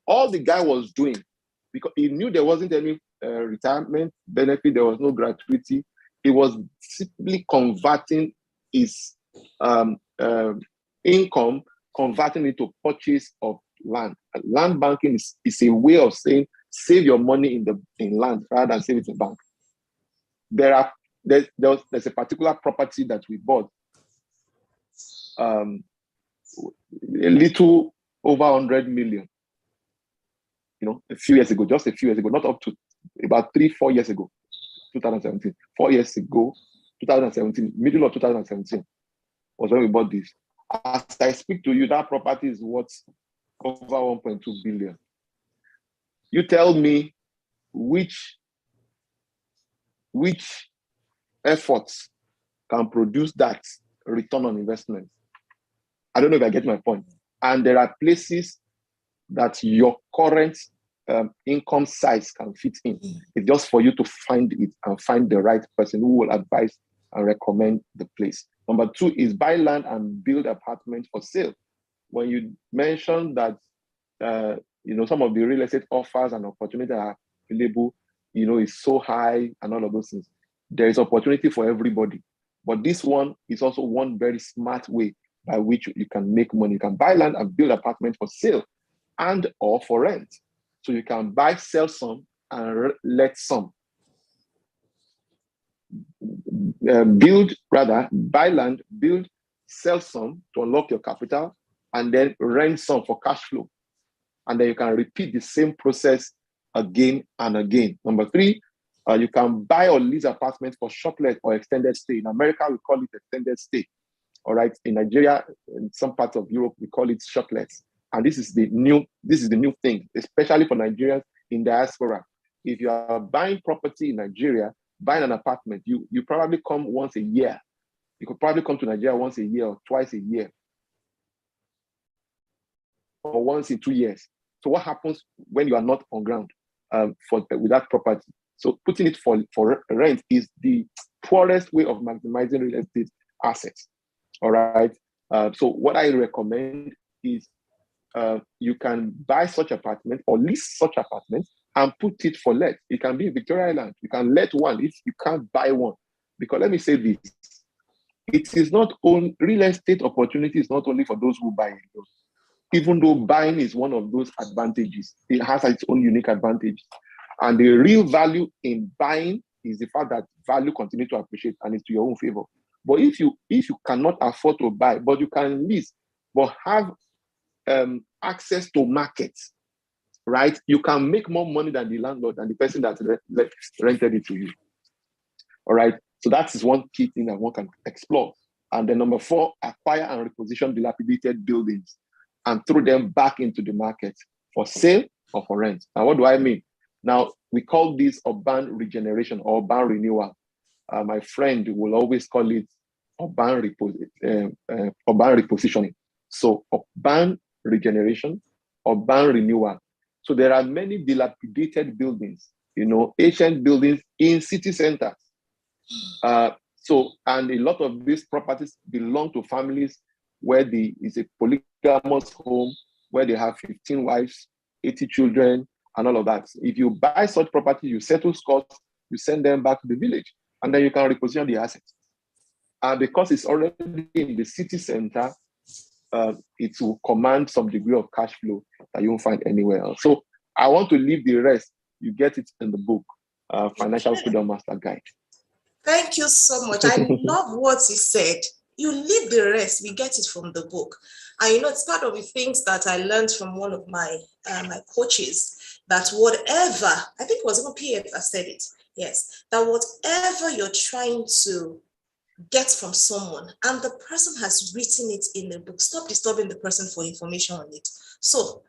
All the guy was doing, because he knew there wasn't any retirement benefit, there was no gratuity, he was simply converting his income, converting it to purchase of land. And land banking is a way of saying, save your money in land rather than save it in bank. There's a particular property that we bought, a little over 100 million, a few years ago, just a few years ago, not up to about 3-4 years ago, 2017, 4 years ago, 2017, middle of 2017 was when we bought this. As I speak to you, that property is worth over 1.2 billion. You tell me which efforts can produce that return on investment. I don't know if I get my point. And there are places that your current income size can fit in. It's just for you to find it and find the right person who will advise and recommend the place. Number 2 is buy land and build apartments for sale. When you mentioned that, some of the real estate offers and opportunities are available, is so high and all of those things. There is opportunity for everybody. But this one is also one very smart way by which you can make money. You can buy land and build apartments for sale and or for rent. So you can buy, sell some, and let some. Buy land, build, sell some to unlock your capital, and then rent some for cash flow. And then you can repeat the same process again and again. Number 3, You can buy or lease apartments for short-let or extended stay. In America, we call it extended stay. All right. In Nigeria, in some parts of Europe, we call it short-let. And this is the new thing, especially for Nigerians in diaspora. If you are buying property in Nigeria, buying an apartment, you probably come once a year. You could probably come to Nigeria once a year or twice a year, or once in 2 years. So what happens when you are not on ground with that property? So putting it for rent is the poorest way of maximizing real estate assets. All right. So what I recommend is you can buy such apartment or lease such apartment and put it for let. It can be in Victoria Island. You can let one if you can't buy one. Because let me say this, it is not only real estate opportunity is not only for those who buy it. Even though buying is one of those advantages, it has its own unique advantage. And the real value in buying is the fact that value continues to appreciate and it's to your own favor. But if you cannot afford to buy, but you can lease, but have access to markets, right? You can make more money than the landlord and the person that rented it to you. All right. So that is one key thing that one can explore. And then number 4, acquire and reposition dilapidated buildings and throw them back into the market for sale or for rent. Now, what do I mean? Now, we call this urban regeneration or urban renewal. My friend will always call it urban repositioning. So urban regeneration, urban renewal. So there are many dilapidated buildings, ancient buildings in city centers. And a lot of these properties belong to families where it's a polygamous home, where they have 15 wives, 80 children, and all of that. If you buy such property, you settle scores, you send them back to the village, and then you can reposition the assets. And because it's already in the city center, it will command some degree of cash flow that you won't find anywhere else. So I want to leave the rest. You get it in the book, Financial Freedom Master Guide. Thank you so much. I love what you said. You leave the rest. We get it from the book. And it's part of the things that I learned from one of my coaches, that whatever, I think it was even PF that said it, yes, that whatever you're trying to get from someone and the person has written it in the book, stop disturbing the person for information on it. So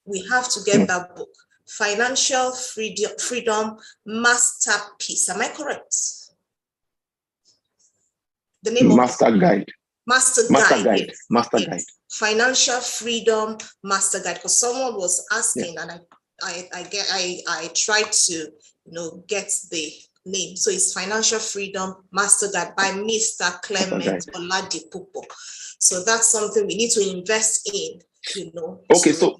we have to get that book, Financial Freedom Masterpiece. Am I correct? The name of Master Guide. Master Guide. Master Guide. Financial Freedom Master Guide. Because someone was asking, and I tried to get the name. So it's Financial Freedom Master Guide by Mr. Clement Oladipupo. So that's something we need to invest in. Okay, so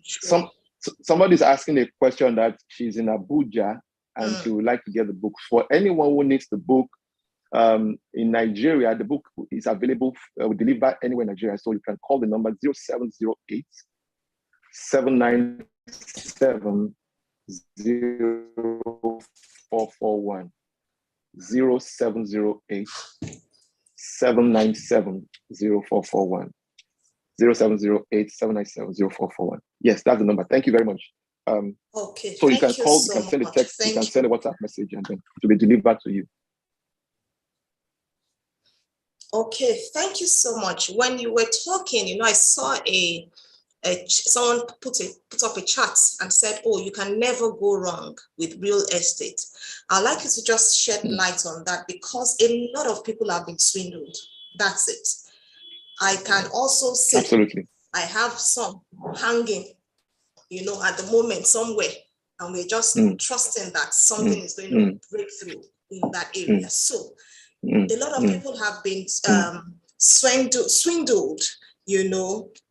somebody's asking a question that she's in Abuja and she would like to get the book. For anyone who needs the book, in Nigeria, the book is available, delivered anywhere in Nigeria. So you can call the number 0708 797 0441. 0708 797 0441. 0708 797 0441. Yes, that's the number. Thank you very much. Okay. So you can call, you can send a text, you can send a WhatsApp message, and then it will be delivered to you. Okay, thank you so much. When you were talking, I saw someone put up a chart and said, "Oh, you can never go wrong with real estate." I'd like you to just shed light on that, because a lot of people have been swindled. That's it. I can also say, absolutely, I have some hanging, at the moment somewhere, and we're just trusting that something is going to break through in that area. So a lot of people have been swindled,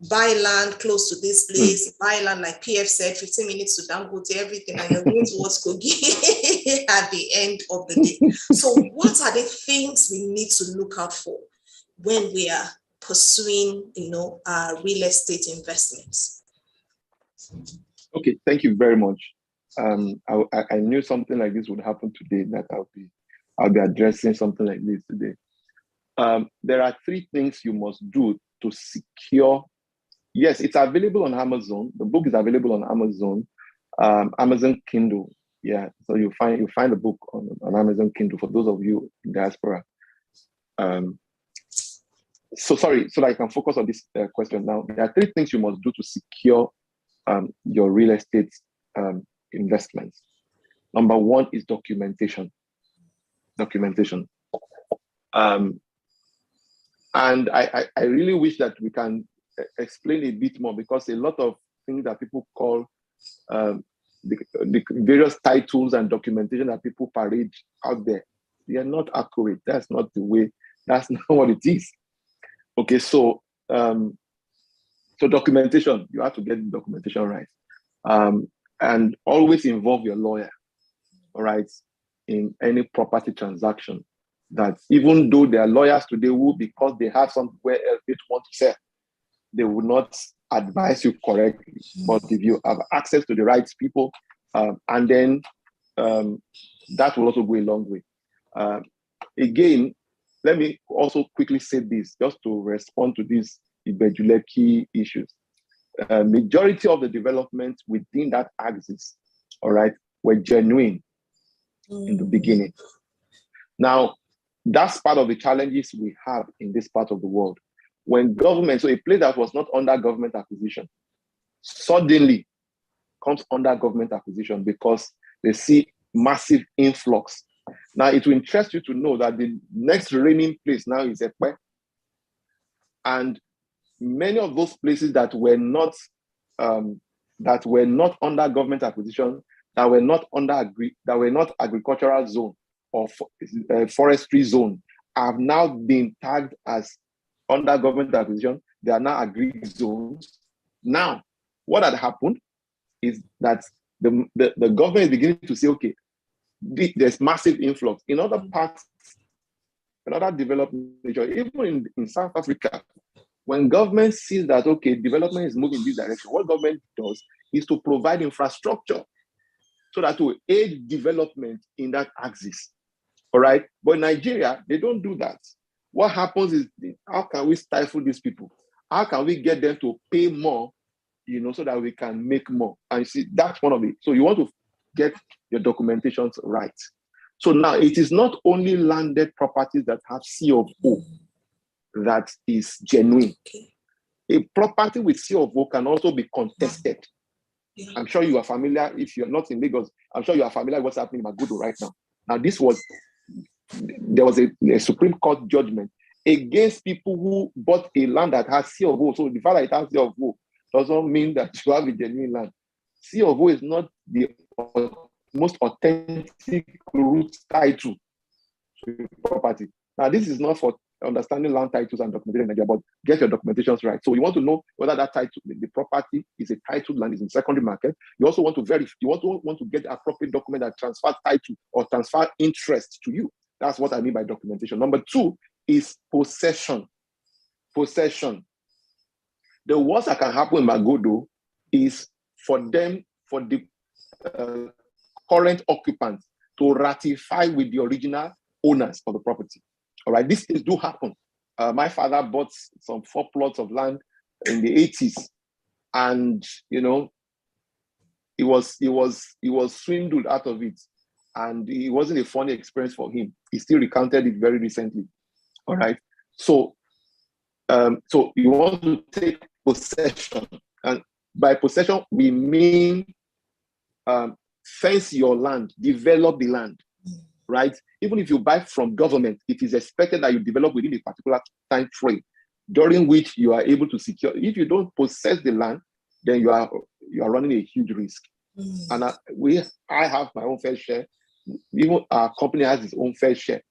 buy land close to this place, buy land, like PF said, 15 minutes to Dangote, everything, and you're going towards Kogi at the end of the day. So what are the things we need to look out for when we are pursuing, our real estate investments? Okay, thank you very much. I knew something like this would happen today, that I'll be addressing something like this today. There are 3 things you must do to secure. Yes, it's available on Amazon. The book is available on Amazon, Amazon Kindle. Yeah, so you find the book on Amazon Kindle for those of you in diaspora. So sorry, so that I can focus on this question now. There are three things you must do to secure your real estate investments. Number one is documentation. And I really wish that we can explain a bit more, because a lot of things that people call the various titles and documentation that people parade out there, they are not accurate. That's not the way, that's not what it is. Okay, so documentation, you have to get the documentation right. And always involve your lawyer, all right, in any property transaction. That even though there are lawyers today who, because they have somewhere else they want to sell, they will not advise you correctly. But if you have access to the right people, and then that will also go a long way. Again, let me also quickly say this, just to respond to these Ibejuleki issues. Majority of the developments within that axis, all right, were genuine in the beginning. Now, that's part of the challenges we have in this part of the world. When government, so a place that was not under government acquisition, suddenly comes under government acquisition because they see massive influx. Now, it will interest you to know that the next reigning place now is Ekpe. And many of those places that were not under government acquisition, that were not agricultural zone or forestry zone, have now been tagged as under government acquisition. They are now agri zones. Now, what had happened is that the government is beginning to say, okay, there's massive influx in other parts, in other developed nations, even in South Africa. When government sees that, okay, development is moving in this direction, what government does is to provide infrastructure so that to aid development in that axis. All right. But in Nigeria, they don't do that. What happens is, how can we stifle these people? How can we get them to pay more, so that we can make more? And you see, that's one of it. So you want to get your documentations right. So now it is not only landed properties that have C of O that is genuine. A property with C of O can also be contested. Yeah. I'm sure you are familiar, if you're not in Lagos, I'm sure you are familiar with what's happening in Magodo right now. Now, there was a Supreme Court judgment against people who bought a land that has C of O. So the fact that it has C of O doesn't mean that you have a genuine land. C of O is not the most authentic root title to the property. Now, this is not for understanding land titles and documentation in Nigeria, but get your documentations right. So you want to know whether that title, the property is a titled land, is in secondary market. You also want to verify, you want to get the appropriate document that transfer title or transfer interest to you. That's what I mean by documentation. Number two is possession. Possession. The worst that can happen in Magodo is for the current occupants to ratify with the original owners of the property. All right, these things do happen. My father bought some 4 plots of land in the 80s, and he was swindled out of it, and it wasn't a funny experience for him. He still recounted it very recently. All right, so you want to take possession, and by possession we mean fence your land, develop the land. Right? Even if you buy from government, it is expected that you develop within a particular time frame during which you are able to secure. If you don't possess the land, then you are running a huge risk. And I have my own fair share. Even our company has its own fair share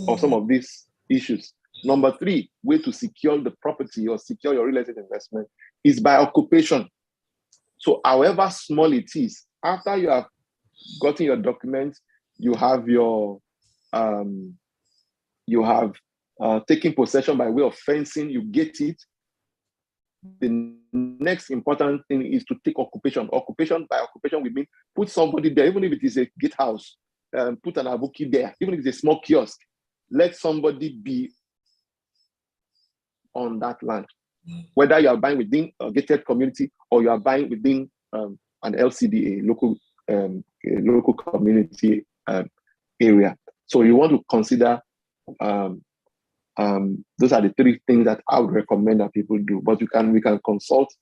of some of these issues. Number 3, way to secure the property or secure your real estate investment is by occupation. So however small it is, after you have gotten your documents, you have taken possession by way of fencing, you get it. The next important thing is to take occupation. Occupation, by occupation, we mean put somebody there, even if it is a gatehouse, put an abuki there, even if it's a small kiosk, let somebody be on that land. Whether you are buying within a gated community or you are buying within an LCDA, local a local community area. So you want to consider those are the three things that I would recommend that people do. But we can consult,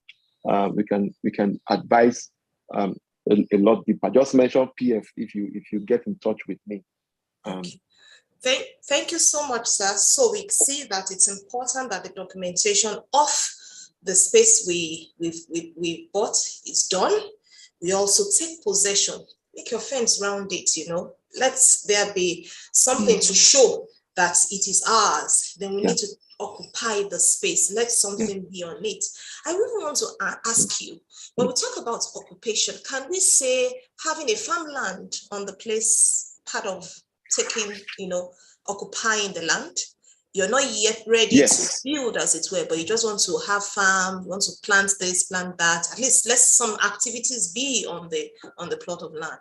we can advise a lot deeper. Just mention PF if you get in touch with me. Okay. Thank you so much, sir. So we see that it's important that the documentation of the space we bought is done. We also take possession, make your fence round it, let there be something to show that it is ours. Then we need to occupy the space, let something be on it. I really want to ask you, when we talk about occupation, can we say having a farmland on the place part of taking, occupying the land? You're not yet ready to build, as it were, but you just want to have farm, you want to plant this, plant that. At least let some activities be on the plot of land.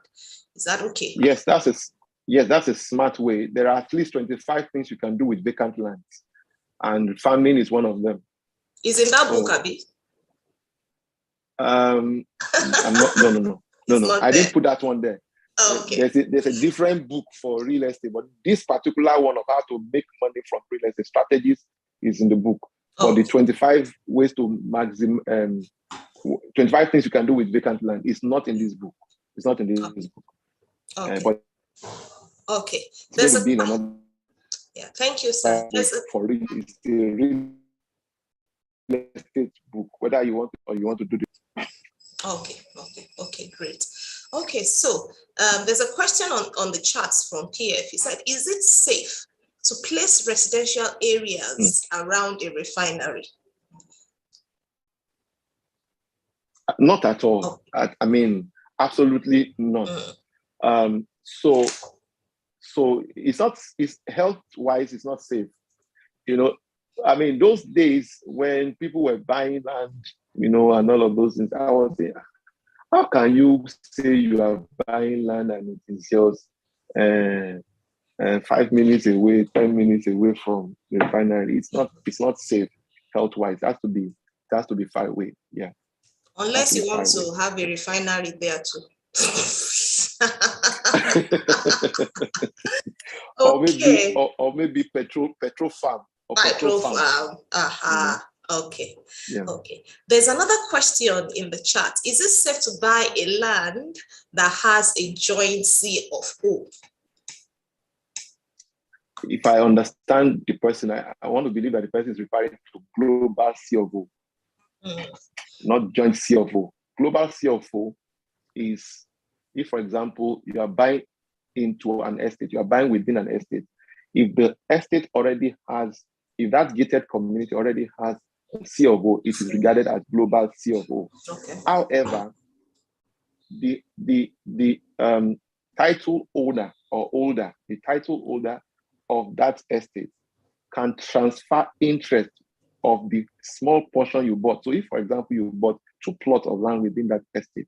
Is that okay? Yes, that's a smart way. There are at least 25 things you can do with vacant lands, and farming is one of them. Is in that book, Abi? I'm not. No. I didn't put that one there. Okay. There's a different book for real estate, but this particular one of how to make money from real estate strategies is in the book. But the 25 ways to maximum 25 things you can do with vacant land is not in this book. It's not in this book. Okay. But okay. There's another. Yeah. Thank you, sir. It's a real estate book, whether you want or you want to do this. Okay, great. Okay, so there's a question on the charts from PF. He said, is it safe to place residential areas around a refinery? Not at all. I mean, absolutely not. So it's health-wise, it's not safe. I mean, those days when people were buying land, and all of those things, I was saying, how can you say you are buying land and it is yours 5 minutes away, 10 minutes away from the refinery? It's not safe health-wise. It has to be far away. Yeah. Unless you want to have a refinery there too. Okay. or maybe petrol farm. Petrol farm. Okay. Yeah. Okay. There's another question in the chat. Is it safe to buy a land that has a joint C of O? If I understand the person, I want to believe that the person is referring to global C of O, not joint C of O. Global C of O is if, for example, you are buying into an estate, you are buying within an estate. If the estate already has, if that gated community already has C of O, it is regarded as global C of O. Okay. However, the title owner the title holder of that estate can transfer interest of the small portion you bought. So if, for example, you bought 2 plots of land within that estate,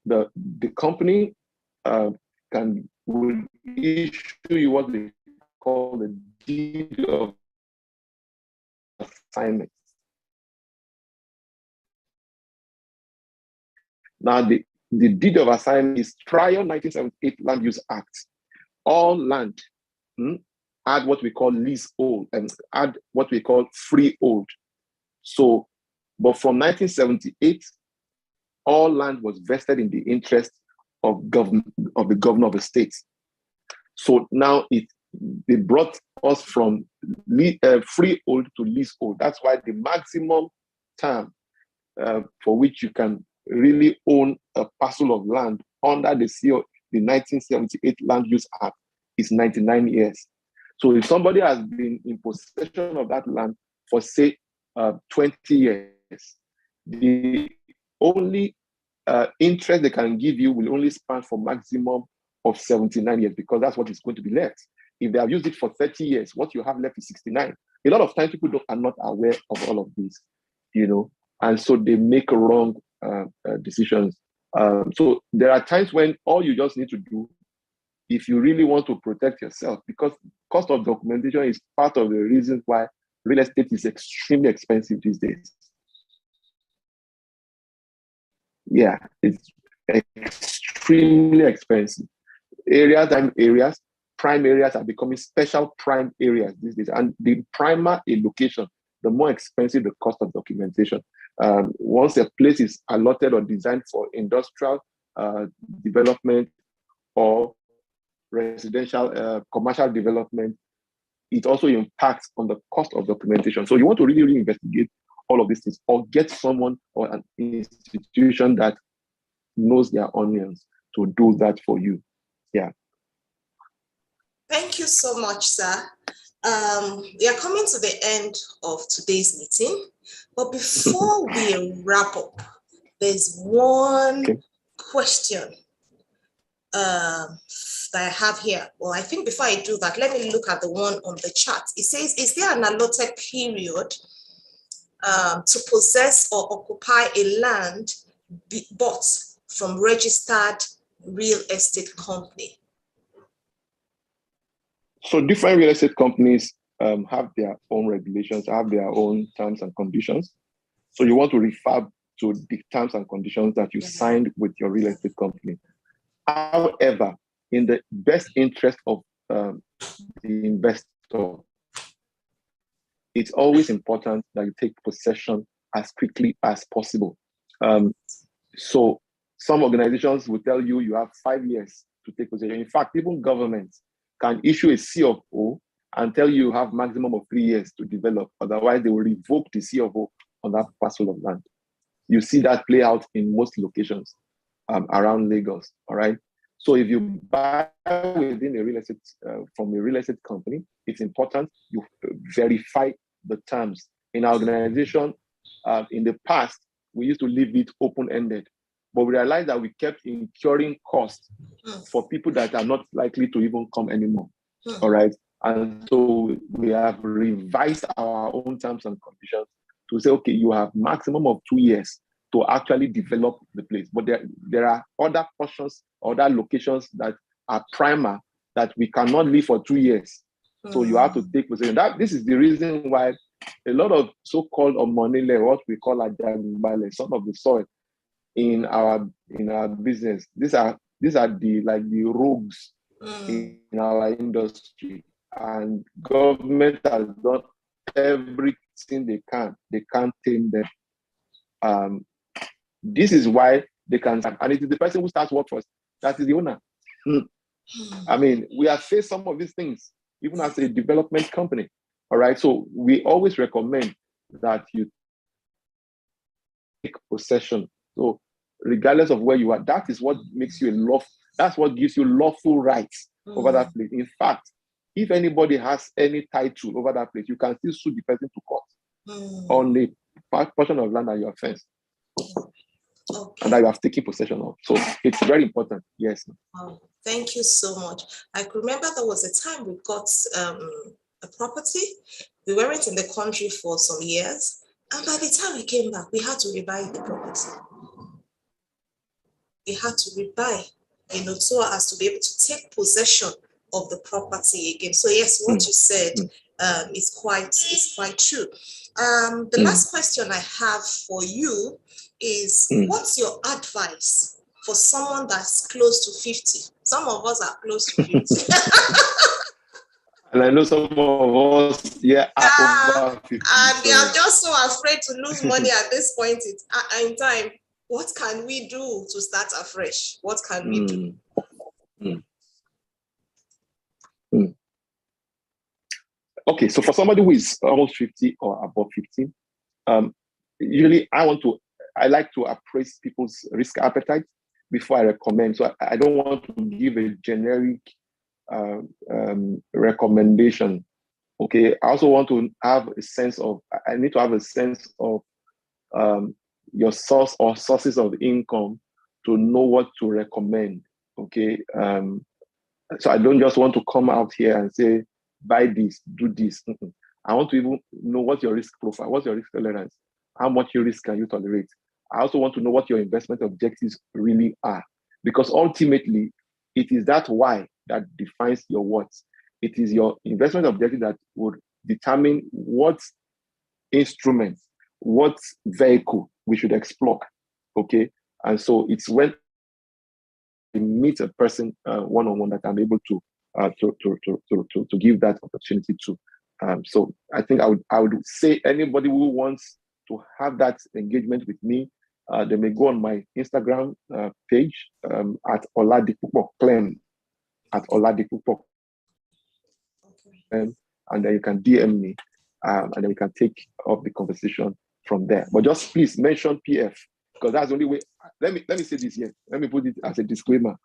the company will issue you what they call the deed of assignment. Now, the deed of assignment is prior 1978 Land Use Act. All land had what we call leasehold and had what we call freehold. So, but from 1978, all land was vested in the interest of the governor of the state. So now they brought us from freehold to leasehold. That's why the maximum term for which you can really own a parcel of land under the 1978 Land Use Act is 99 years. So if somebody has been in possession of that land for, say, 20 years, the only interest they can give you will only span for maximum of 79 years, because that's what is going to be left. If they have used it for 30 years, what you have left is 69. A lot of times people are not aware of all of this, and so they make wrong decisions. So there are times when all you just need to do, if you really want to protect yourself, because cost of documentation is part of the reasons why real estate is extremely expensive these days. Yeah, it's extremely extremely expensive. Prime areas are becoming special prime areas these days. And the primer a location, the more expensive the cost of documentation. Once a place is allotted or designed for industrial development or residential, commercial development, it also impacts on the cost of documentation. So you want to really, really investigate all of these things, or get someone or an institution that knows their onions to do that for you. Yeah. Thank you so much, sir. We are coming to the end of today's meeting, but before we wrap up, there's one question that I have here. Well, I think before I do that, let me look at the one on the chat. It says, is there an allotted period to possess or occupy a land bought from registered real estate company? So different real estate companies have their own regulations, have their own terms and conditions. So you want to refer to the terms and conditions that you signed with your real estate company. However, in the best interest of the investor, it's always important that you take possession as quickly as possible. So some organizations will tell you you have 5 years to take possession. In fact, even governments can issue a C of O and tell you have maximum of 3 years to develop. Otherwise, they will revoke the C of O on that parcel of land. You see that play out in most locations around Lagos, all right? So if you buy within a real estate, from a real estate company, it's important you verify the terms. In our organization, in the past, we used to leave it open-ended, but we realized that we kept incurring costs for people that are not likely to even come anymore, all right? And so we have revised our own terms and conditions to say, okay, you have maximum of 2 years to actually develop the place. But there are other portions, other locations that are primer that we cannot leave for 2 years. So you have to take possession. This is the reason why a lot of so-called omonile, what we call ajagbale, some of the soil in our business, these are the rogues in our industry, and government has done everything they can. They can't tame them. This is why they can, and it is the person who starts work first that is the owner. I mean, we have faced some of these things even as a development company. All right, so we always recommend that you take possession. So regardless of where you are, that is what makes you that's what gives you lawful rights over that place. In fact, if anybody has any title over that place, you can still sue the person to court on the portion of land that you have fenced and that you have taken possession of. So it's very important. Yes. Thank you so much. I could remember there was a time we got a property. We weren't in the country for some years, and by the time we came back, we had to rebuy the property. We had to rebuy, so as to be able to take possession of the property again. So yes, what you said is quite true. The last question I have for you is, what's your advice for someone that's close to 50? Some of us are close to 50. And I know some of us, are over 50. And they are just so afraid to lose money at this point in time. What can we do to start afresh? What can we do? Okay, so for somebody who is almost 50 or above 50, usually I like to appraise people's risk appetite before I recommend. So I don't want to give a generic recommendation. Okay, I also want to have a sense of, I need to have a sense of your source or sources of income to know what to recommend. Okay, so I don't just want to come out here and say, buy this, do this. I want to even know what's your risk profile, what's your risk tolerance, how much your risk can you tolerate. I also want to know what your investment objectives really are, because ultimately it is that why that defines your what. It is your investment objective that would determine what instrument, what vehicle we should explore. Okay, and so it's when meet a person one-on-one that I'm able to give that opportunity to. So I think I would say anybody who wants to have that engagement with me, they may go on my Instagram page at Oladipupo Clement, at Oladipupo, and then you can DM me, and then we can take up the conversation from there. But just please mention PF, because that's the only way. Let me say this here. Let me put it as a disclaimer.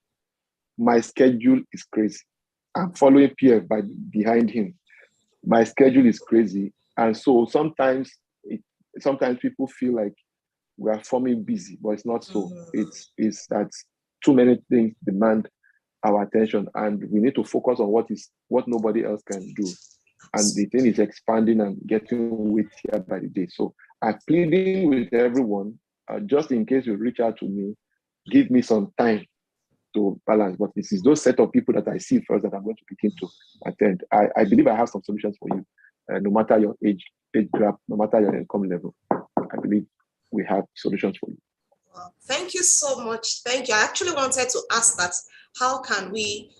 My schedule is crazy. I'm following PF behind him. My schedule is crazy, and so sometimes people feel like we are forming busy, but it's not so. It's that too many things demand our attention, and we need to focus on what nobody else can do. And the thing is expanding and getting weightier by the day. So I'm pleading with everyone, just in case you reach out to me, give me some time to balance. But this is those set of people that I see first that I'm going to begin to attend. I believe I have some solutions for you, no matter your age gap, no matter your income level. I believe we have solutions for you. Well, thank you so much. Thank you. I actually wanted to ask that. How can we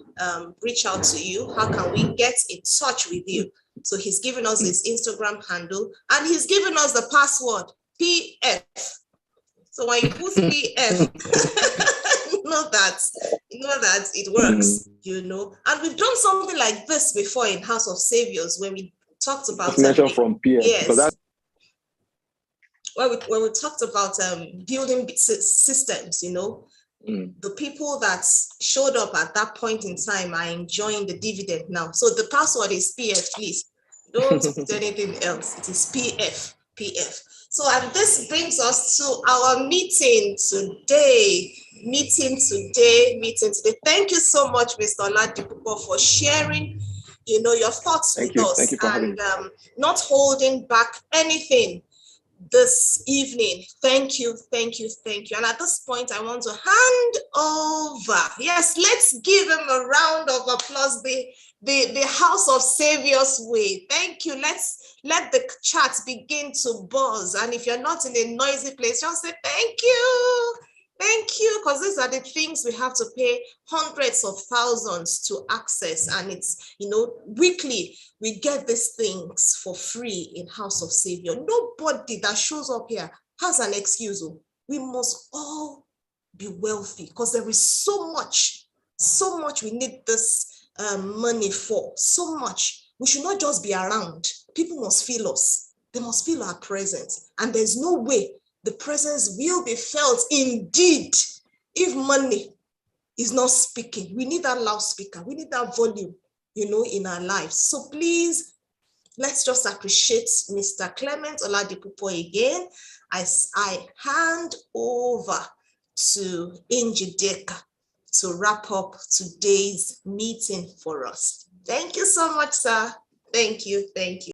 reach out to you? How can we get in touch with you? So he's given us his Instagram handle, and he's given us the password, PF. So when you put PF, you know that it works, And we've done something like this before in House of Saviors, where we talked about mention from PF. Yes. So that when we talked about building systems, the people that showed up at that point in time are enjoying the dividend now. So the password is PF, please. Don't put anything else. It is PF. So, and this brings us to our meeting today. Thank you so much, Mr. Oladipupo, for sharing, your thoughts with us. Thank you for having me. Not holding back anything this evening. Thank you. And at this point, I want to hand over. Yes, let's give him a round of applause. The House of Saviors way. Thank you. Let the chat begin to buzz. And if you're not in a noisy place, just say thank you. Thank you, because these are the things we have to pay hundreds of thousands to access. And it's, weekly, we get these things for free in House of Savior. Nobody that shows up here has an excuse. We must all be wealthy, because there is so much we need this money for, so much. We should not just be around. People must feel us. They must feel our presence. And there's no way the presence will be felt indeed if money is not speaking. We need that loudspeaker. We need that volume, in our lives. So please, let's just appreciate Mr. Clement Oladipupo again as I hand over to Njideka to wrap up today's meeting for us. Thank you so much, sir. Thank you.